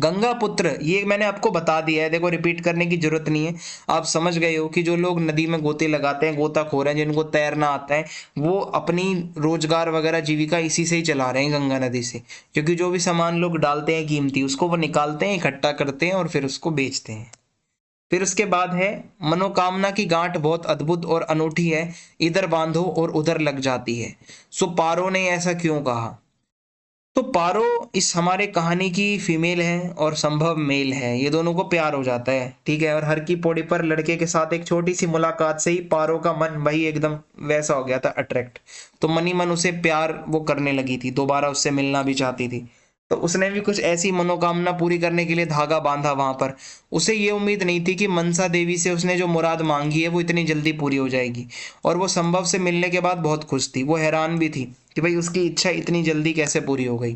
गंगा पुत्र ये मैंने आपको बता दिया है, देखो रिपीट करने की जरूरत नहीं है, आप समझ गए हो कि जो लोग नदी में गोते लगाते हैं, गोताखोर हैं, जिनको तैरना आता है, वो अपनी रोजगार वगैरह जीविका इसी से ही चला रहे हैं, गंगा नदी से। क्योंकि जो भी सामान लोग डालते हैं कीमती, उसको वो निकालते हैं, इकट्ठा करते हैं और फिर उसको बेचते हैं। फिर उसके बाद है मनोकामना की गांठ बहुत अद्भुत और अनूठी है, इधर बांधो और उधर लग जाती है। सो पारो ने ऐसा क्यों कहा? तो पारो इस हमारे कहानी की फीमेल है और संभव मेल है, ये दोनों को प्यार हो जाता है। ठीक है, और हर की पौड़ी पर लड़के के साथ एक छोटी सी मुलाकात से ही पारो का मन वही एकदम वैसा हो गया था, अट्रैक्ट। तो मनी मन उसे प्यार वो करने लगी थी, दोबारा उससे मिलना भी चाहती थी। तो उसने भी कुछ ऐसी मनोकामना पूरी करने के लिए धागा बांधा वहां पर। उसे ये उम्मीद नहीं थी कि मनसा देवी से उसने जो मुराद मांगी है वो इतनी जल्दी पूरी हो जाएगी। और वो संभव से मिलने के बाद बहुत खुश थी, वो हैरान भी थी कि भाई उसकी इच्छा इतनी जल्दी कैसे पूरी हो गई।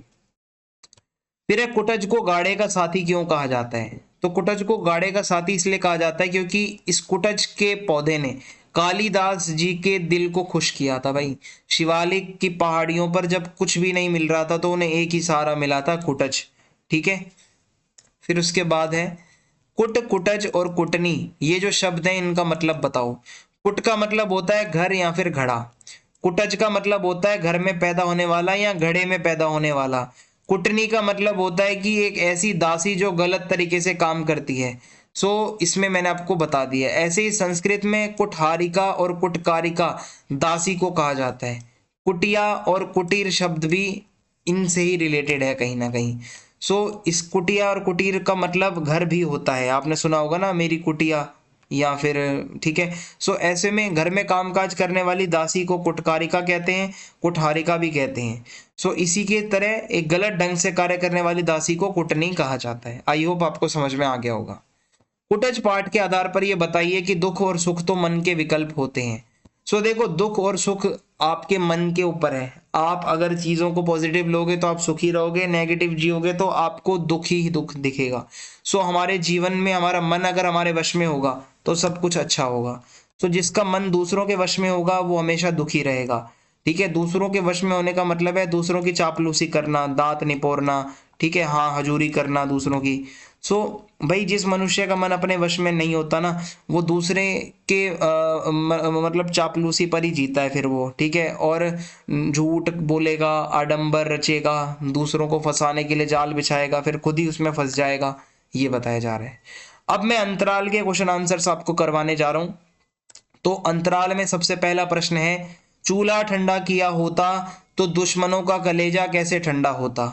फिर है कुटज को गाड़े का साथी क्यों कहा जाता है? तो कुटज को गाड़े का साथी इसलिए कहा जाता है क्योंकि इस कुटज के पौधे ने कालिदास जी के दिल को खुश किया था भाई। शिवालिक की पहाड़ियों पर जब कुछ भी नहीं मिल रहा था तो उन्हें एक ही सहारा मिला था, कुटज। ठीक है, फिर उसके बाद है कुट, कुटज और कुटनी, ये जो शब्द हैं इनका मतलब बताओ। कुट का मतलब होता है घर या फिर घड़ा। कुटज का मतलब होता है घर में पैदा होने वाला या घड़े में पैदा होने वाला। कुटनी का मतलब होता है कि एक ऐसी दासी जो गलत तरीके से काम करती है। इसमें मैंने आपको बता दिया। ऐसे ही संस्कृत में कुठारिका और कुटकारिका दासी को कहा जाता है। कुटिया और कुटीर शब्द भी इनसे ही रिलेटेड है कहीं ना कहीं। इस कुटिया और कुटीर का मतलब घर भी होता है, आपने सुना होगा ना, मेरी कुटिया या फिर। ठीक है, ऐसे में घर में कामकाज करने वाली दासी को कुटकारिका कहते हैं, कुठारिका भी कहते हैं। इसी के तरह एक गलत ढंग से कार्य करने वाली दासी को कुटनी कहा जाता है। आई होप आपको समझ में आ गया होगा। कुटज पाठ के आधार पर यह बताइए कि दुख और सुख तो मन के विकल्प होते हैं। देखो, दुख और सुख आपके मन के ऊपर है। आप अगर चीजों को पॉजिटिव लोगे तो आप सुखी रहोगे, नेगेटिव जियोगे तो आपको दुख ही दुख दिखेगा। हमारे जीवन में हमारा मन अगर हमारे वश में होगा तो सब कुछ अच्छा होगा। जिसका मन दूसरों के वश में होगा वो हमेशा दुखी रहेगा। ठीक है, दूसरों के वश में होने का मतलब है दूसरों की चापलूसी करना, दांत निपोरना, ठीक है, हाँ हजूरी करना दूसरों की। सो भाई जिस मनुष्य का मन अपने वश में नहीं होता ना, वो दूसरे के मतलब चापलूसी पर ही जीता है फिर वो, ठीक है, और झूठ बोलेगा, आडंबर रचेगा, दूसरों को फंसाने के लिए जाल बिछाएगा, फिर खुद ही उसमें फंस जाएगा, ये बताया जा रहा है। अब मैं अंतराल के क्वेश्चन आंसर्स आपको करवाने जा रहा हूं। तो अंतराल में सबसे पहला प्रश्न है, चूल्हा ठंडा किया होता तो दुश्मनों का कलेजा कैसे ठंडा होता।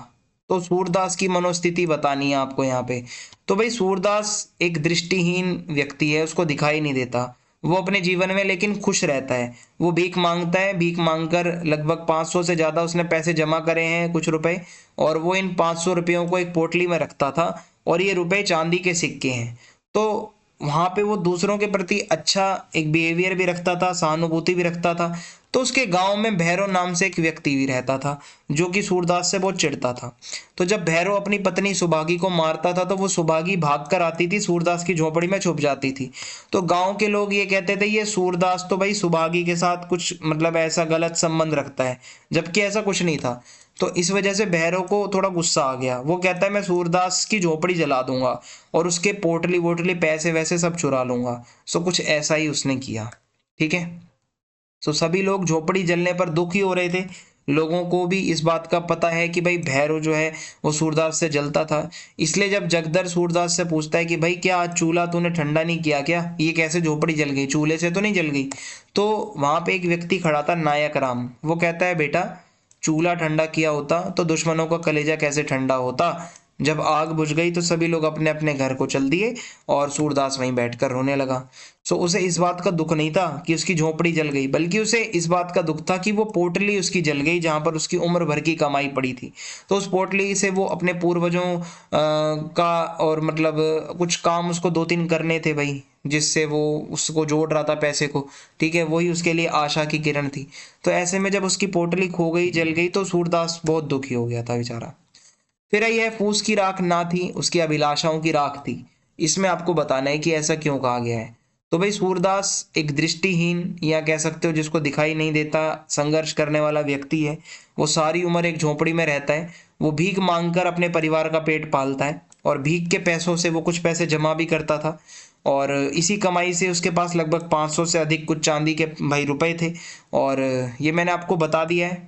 तो सूरदास की मनोस्थिति बतानी है आपको यहाँ पे। तो भाई सूरदास एक दृष्टिहीन व्यक्ति है, उसको दिखाई नहीं देता, वो अपने जीवन में लेकिन खुश रहता है। वो भीख मांगता है, भीख मांगकर लगभग 500 से ज़्यादा उसने पैसे जमा करे हैं, कुछ रुपए, और वो इन 500 रुपयों को एक पोटली में रखता था, और ये रुपए चांदी के सिक्के हैं। तो वहां पे वो दूसरों के प्रति अच्छा एक बिहेवियर भी रखता था, सहानुभूति भी रखता था। तो उसके गांव में भैरव नाम से एक व्यक्ति भी रहता था, जो कि सूरदास से बहुत चिढ़ता था। तो जब भैरव अपनी पत्नी सुभागी को मारता था, तो वो सुभागी भाग कर आती थी, सूरदास की झोपड़ी में छुप जाती थी। तो गांव के लोग ये कहते थे, ये सूरदास तो भाई सुभागी के साथ कुछ मतलब ऐसा गलत संबंध रखता है, जबकि ऐसा कुछ नहीं था। तो इस वजह से भैरव को थोड़ा गुस्सा आ गया। वो कहता है मैं सूरदास की झोपड़ी जला दूंगा और उसके पोटली वोटली पैसे वैसे सब चुरा लूंगा। सो कुछ ऐसा ही उसने किया, ठीक है। सो सभी लोग झोपड़ी जलने पर दुखी हो रहे थे। लोगों को भी इस बात का पता है कि भाई भैरव जो है वो सूरदास से जलता था। इसलिए जब जगदर सूरदास से पूछता है कि भाई क्या आज चूल्हा तूने ठंडा नहीं किया क्या, ये कैसे झोपड़ी जल गई, चूल्हे से तो नहीं जल गई। तो वहां पे एक व्यक्ति खड़ा था, नायक राम। वो कहता है बेटा, चूल्हा ठंडा किया होता तो दुश्मनों का कलेजा कैसे ठंडा होता। जब आग बुझ गई तो सभी लोग अपने अपने घर को चल दिए और सूरदास वहीं बैठकर रोने लगा। सो उसे इस बात का दुख नहीं था कि उसकी झोपड़ी जल गई, बल्कि उसे इस बात का दुख था कि वो पोटली उसकी जल गई जहां पर उसकी उम्र भर की कमाई पड़ी थी। तो उस पोटली से वो अपने पूर्वजों का और मतलब कुछ काम उसको 2-3 करने थे भाई, जिससे वो उसको जोड़ रहा था पैसे को, ठीक है, वही उसके लिए आशा की किरण थी। तो ऐसे में जब उसकी पोटली खो गई, जल गई, तो सूरदास बहुत दुखी हो गया था बेचारा। फिर यह फूस की राख ना थी, उसकी अभिलाषाओं की राख थी। इसमें आपको बताना है कि ऐसा क्यों कहा गया है। तो भाई सूरदास एक दृष्टिहीन या कह सकते हो जिसको दिखाई नहीं देता, संघर्ष करने वाला व्यक्ति है। वो सारी उम्र एक झोपड़ी में रहता है। वो भीख मांगकर अपने परिवार का पेट पालता है, और भीख के पैसों से वो कुछ पैसे जमा भी करता था, और इसी कमाई से उसके पास लगभग 500 से अधिक कुछ चांदी के भाई रुपए थे। और ये मैंने आपको बता दिया है,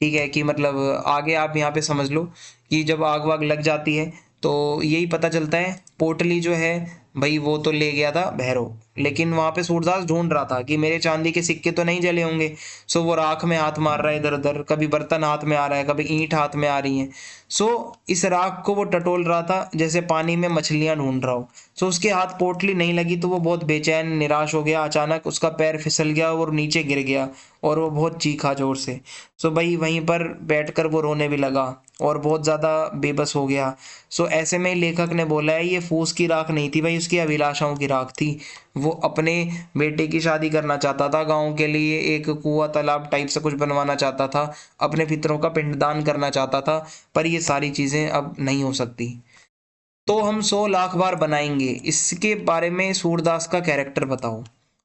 ठीक है, कि मतलब आगे आप यहाँ पे समझ लो कि जब आग वाग लग जाती है तो यही पता चलता है। पोटली जो है भाई वो तो ले गया था भैरव, लेकिन वहां पे सूरदास ढूंढ रहा था कि मेरे चांदी के सिक्के तो नहीं जले होंगे। सो वो राख में हाथ मार रहा है इधर उधर, कभी बर्तन हाथ में आ रहा है, कभी ईंट हाथ में आ रही है। सो इस राख को वो टटोल रहा था जैसे पानी में मछलियां ढूंढ रहा हो। सो उसके हाथ पोटली नहीं लगी तो वो बहुत बेचैन निराश हो गया। अचानक उसका पैर फिसल गया और नीचे गिर गया, और वो बहुत चीखा जोर से। सो भाई वहीं पर बैठकर वो रोने भी लगा और बहुत ज़्यादा बेबस हो गया। सो ऐसे में लेखक ने बोला है ये फूस की राख नहीं थी भाई, उसकी अभिलाषाओं की राख थी। वो अपने बेटे की शादी करना चाहता था, गांव के लिए एक कुआं तालाब टाइप से कुछ बनवाना चाहता था, अपने पितरों का पिंडदान करना चाहता था, पर ये सारी चीज़ें अब नहीं हो सकती। तो हम 100 लाख बार बनाएंगे, इसके बारे में सूरदास का कैरेक्टर बताओ।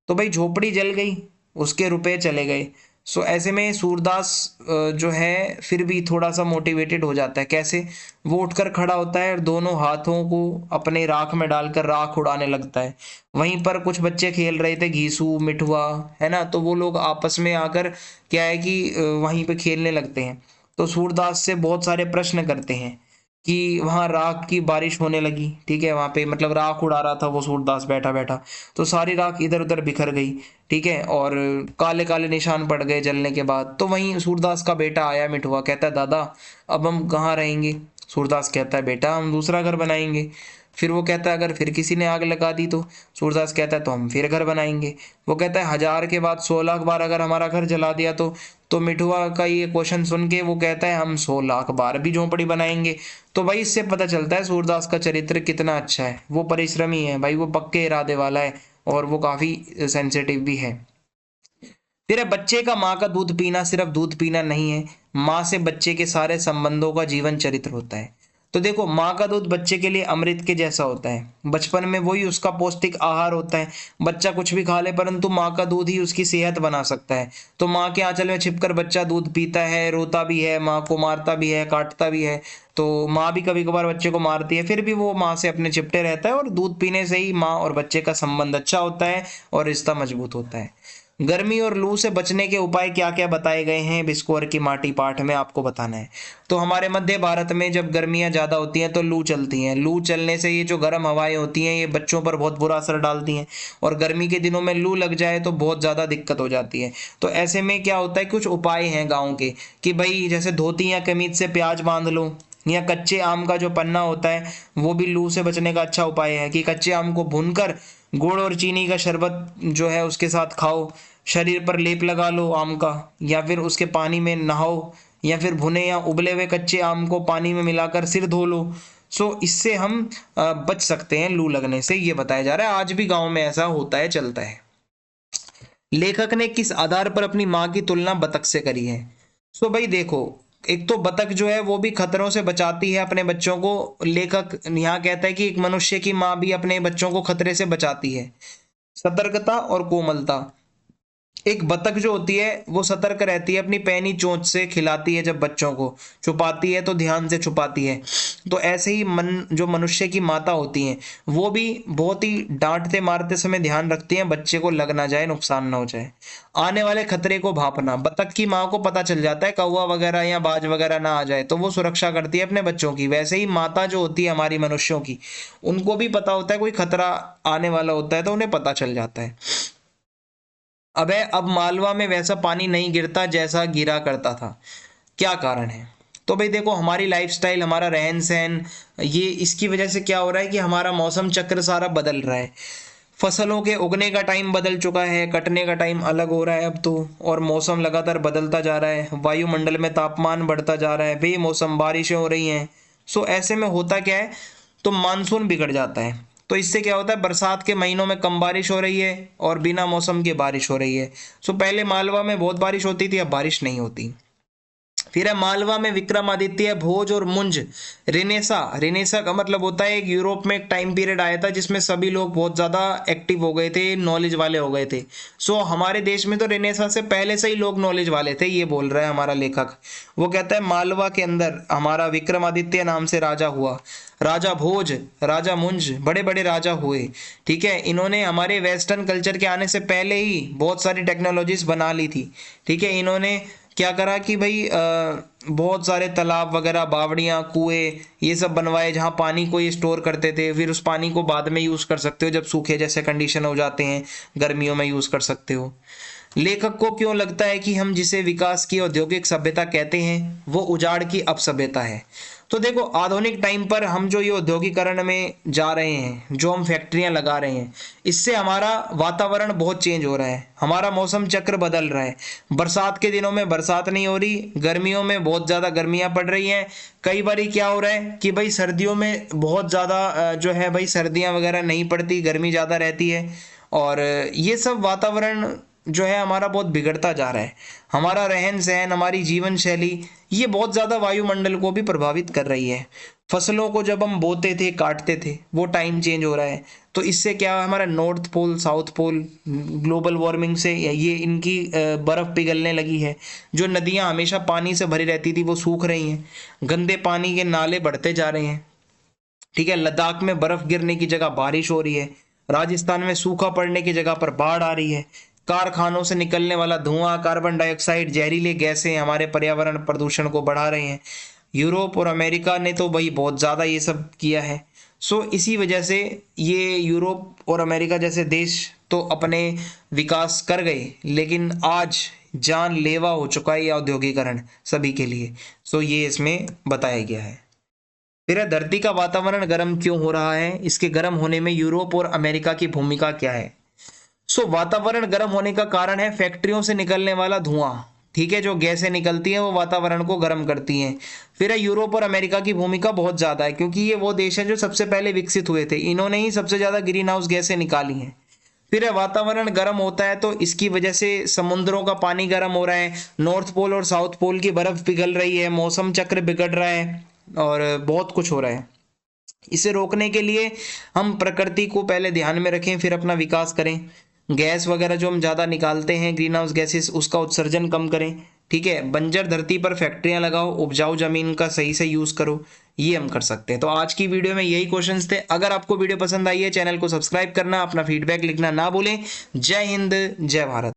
तो भाई झोपड़ी जल गई, उसके रुपए चले गए। सो ऐसे में सूरदास जो है फिर भी थोड़ा सा मोटिवेटेड हो जाता है। कैसे? वो उठकर खड़ा होता है और दोनों हाथों को अपने राख में डालकर राख उड़ाने लगता है। वहीं पर कुछ बच्चे खेल रहे थे, घीसू मिठुआ, है ना, तो वो लोग आपस में आकर क्या है कि वहीं पे खेलने लगते हैं। तो सूरदास से बहुत सारे प्रश्न करते हैं कि वहाँ राख की बारिश होने लगी, ठीक है, वहाँ पे मतलब राख उड़ा रहा था वो सूरदास बैठा बैठा, तो सारी राख इधर उधर बिखर गई, ठीक है, और काले काले निशान पड़ गए जलने के बाद। तो वहीं सूरदास का बेटा आया मिठुआ, कहता है दादा अब हम कहाँ रहेंगे। सूरदास कहता है बेटा हम दूसरा घर बनाएंगे। फिर वो कहता है अगर फिर किसी ने आग लगा दी तो। सूरदास कहता है तो हम फिर घर बनाएंगे। वो कहता है 1000 के बाद 100 लाख बार अगर हमारा घर जला दिया तो मिठुआ का ये क्वेश्चन सुन के वो कहता है हम 100 लाख बार भी झोंपड़ी बनाएंगे। तो भाई इससे पता चलता है सूरदास का चरित्र कितना अच्छा है। वो परिश्रमी है भाई, वो पक्के इरादे वाला है, और वो काफी सेंसिटिव भी है। फिर है बच्चे का माँ का दूध पीना सिर्फ दूध पीना नहीं है, माँ से बच्चे के सारे संबंधों का जीवन चरित्र होता है। तो देखो, माँ का दूध बच्चे के लिए अमृत के जैसा होता है। बचपन में वही उसका पौष्टिक आहार होता है। बच्चा कुछ भी खा ले, परंतु माँ का दूध ही उसकी सेहत बना सकता है। तो माँ के आंचल में छिपकर बच्चा दूध पीता है, रोता भी है, माँ को मारता भी है, काटता भी है। तो माँ भी कभी कभार बच्चे को मारती है, फिर भी वो माँ से अपने चिपटे रहता है, और दूध पीने से ही माँ और बच्चे का संबंध अच्छा होता है और रिश्ता मजबूत होता है। गर्मी और लू से बचने के उपाय क्या क्या बताए गए हैं बिस्कोर की माटी पाठ में, आपको बताना है। तो हमारे मध्य भारत में जब गर्मियां ज़्यादा होती हैं तो लू चलती हैं। लू चलने से ये जो गर्म हवाएं होती हैं ये बच्चों पर बहुत बुरा असर डालती हैं, और गर्मी के दिनों में लू लग जाए तो बहुत ज़्यादा दिक्कत हो जाती है। तो ऐसे में क्या होता है, कुछ उपाय हैं गाँव के, कि भाई जैसे धोती या कमीज से प्याज बांध लो, या कच्चे आम का जो पन्ना होता है वो भी लू से बचने का अच्छा उपाय है, कि कच्चे आम को भूनकर गुड़ और चीनी का शरबत जो है उसके साथ खाओ। शरीर पर लेप लगा लो आम का, या फिर उसके पानी में नहाओ, या फिर भुने या उबले हुए कच्चे आम को पानी में मिलाकर सिर धो लो। इससे हम बच सकते हैं लू लगने से, ये बताया जा रहा है। आज भी गांव में ऐसा होता है, चलता है। लेखक ने किस आधार पर अपनी माँ की तुलना बतख से करी है? भाई देखो, एक तो बतख जो है वो भी खतरों से बचाती है अपने बच्चों को। लेखक यहाँ कहता है कि एक मनुष्य की माँ भी अपने बच्चों को खतरे से बचाती है। सतर्कता और कोमलता, एक बतख जो होती है वो सतर्क रहती है, अपनी पैनी चोंच से खिलाती है, जब बच्चों को छुपाती है तो ध्यान से छुपाती है। तो ऐसे ही जो मनुष्य की माता होती हैं वो भी बहुत ही डांटते मारते समय ध्यान रखती हैं बच्चे को लग ना जाए, नुकसान ना हो जाए। आने वाले खतरे को भांपना, बतख की माँ को पता चल जाता है कौवा वगैरह या बाज वगैरह ना आ जाए, तो वो सुरक्षा करती है अपने बच्चों की। वैसे ही माता जो होती है हमारी मनुष्यों की, उनको भी पता होता है कोई खतरा आने वाला होता है तो उन्हें पता चल जाता है। अब मालवा में वैसा पानी नहीं गिरता जैसा गिरा करता था, क्या कारण है? तो भाई देखो, हमारी लाइफस्टाइल, हमारा रहन सहन, ये इसकी वजह से क्या हो रहा है कि हमारा मौसम चक्र सारा बदल रहा है। फसलों के उगने का टाइम बदल चुका है, कटने का टाइम अलग हो रहा है अब तो, और मौसम लगातार बदलता जा रहा है। वायुमंडल में तापमान बढ़ता जा रहा है, बेमौसम बारिशें हो रही हैं। ऐसे में होता क्या है, तो मानसून बिगड़ जाता है। तो इससे क्या होता है, बरसात के महीनों में कम बारिश हो रही है और बिना मौसम के बारिश हो रही है। पहले मालवा में बहुत बारिश होती थी, अब बारिश नहीं होती। फिर है मालवा में विक्रमादित्य, भोज और मुंज। रिनेसा, रिनेसा का मतलब होता है एक यूरोप में एक टाइम पीरियड आया था जिसमें सभी लोग बहुत ज़्यादा एक्टिव हो गए थे, नॉलेज वाले हो गए थे। हमारे देश में तो रिनेसा से पहले से ही लोग नॉलेज वाले थे, ये बोल रहा है हमारा लेखक। वो कहता है मालवा के अंदर हमारा विक्रमादित्य नाम से राजा हुआ, राजा भोज, राजा मुंज, बड़े बड़े राजा हुए। ठीक है, इन्होंने हमारे वेस्टर्न कल्चर के आने से पहले ही बहुत सारी टेक्नोलॉजीज बना ली थी। ठीक है, इन्होंने क्या करा कि भाई बहुत सारे तालाब वगैरह, बावड़ियाँ, कुएं, ये सब बनवाए जहाँ पानी को ये स्टोर करते थे। फिर उस पानी को बाद में यूज़ कर सकते हो, जब सूखे जैसे कंडीशन हो जाते हैं गर्मियों में यूज़ कर सकते हो। लेखक को क्यों लगता है कि हम जिसे विकास की औद्योगिक सभ्यता कहते हैं वो उजाड़ की अपसभ्यता है? तो देखो, आधुनिक टाइम पर हम जो ये औद्योगिकरण में जा रहे हैं, जो हम फैक्ट्रियां लगा रहे हैं, इससे हमारा वातावरण बहुत चेंज हो रहा है, हमारा मौसम चक्र बदल रहा है। बरसात के दिनों में बरसात नहीं हो रही, गर्मियों में बहुत ज़्यादा गर्मियां पड़ रही हैं। कई बार क्या हो रहा है कि भाई सर्दियों में बहुत ज़्यादा जो है भाई सर्दियां वगैरह नहीं पड़ती, गर्मी ज़्यादा रहती है। और ये सब वातावरण जो है हमारा बहुत बिगड़ता जा रहा है। हमारा रहन सहन, हमारी जीवन शैली, ये बहुत ज़्यादा वायुमंडल को भी प्रभावित कर रही है। फसलों को जब हम बोते थे, काटते थे, वो टाइम चेंज हो रहा है। तो इससे क्या है, हमारा north pole, south pole, global warming से ये इनकी बर्फ़ पिघलने लगी है। जो नदियाँ हमेशा पानी से भरी रहती थी वो सूख रही हैं, गंदे पानी के नाले बढ़ते जा रहे हैं। ठीक है, लद्दाख में बर्फ़ गिरने की जगह बारिश हो रही है, राजस्थान में सूखा पड़ने की जगह पर बाढ़ आ रही है। कारखानों से निकलने वाला धुआं, कार्बन डाइऑक्साइड, जहरीले गैसें हमारे पर्यावरण प्रदूषण को बढ़ा रहे हैं। यूरोप और अमेरिका ने तो भाई बहुत ज़्यादा ये सब किया है। इसी वजह से ये यूरोप और अमेरिका जैसे देश तो अपने विकास कर गए, लेकिन आज जानलेवा हो चुका है ये औद्योगिकरण सभी के लिए। ये इसमें बताया गया है। फिर धरती का वातावरण गर्म क्यों हो रहा है, इसके गर्म होने में यूरोप और अमेरिका की भूमिका क्या है? वातावरण गर्म होने का कारण है फैक्ट्रियों से निकलने वाला धुआं। ठीक है, जो गैसें निकलती हैं वो वातावरण को गर्म करती हैं। फिर है यूरोप और अमेरिका की भूमिका बहुत ज़्यादा है, क्योंकि ये वो देश हैं जो सबसे पहले विकसित हुए थे, इन्होंने ही सबसे ज़्यादा ग्रीन हाउस गैसें निकाली हैं। फिर है वातावरण गर्म होता है तो इसकी वजह से समुद्रों का पानी गर्म हो रहा है, नॉर्थ पोल और साउथ पोल की बर्फ पिघल रही है, मौसम चक्र बिगड़ रहा है। और बहुत कुछ हो रहा है। इसे रोकने के लिए हम प्रकृति को पहले ध्यान में रखें, फिर अपना विकास करें। गैस वगैरह जो हम ज़्यादा निकालते हैं, ग्रीन हाउस गैसेस, उसका उत्सर्जन कम करें। ठीक है, बंजर धरती पर फैक्ट्रियां लगाओ, उपजाऊ जमीन का सही से यूज़ करो, ये हम कर सकते हैं। तो आज की वीडियो में यही क्वेश्चंस थे। अगर आपको वीडियो पसंद आई है, चैनल को सब्सक्राइब करना, अपना फीडबैक लिखना ना भूलें। जय हिंद, जय भारत।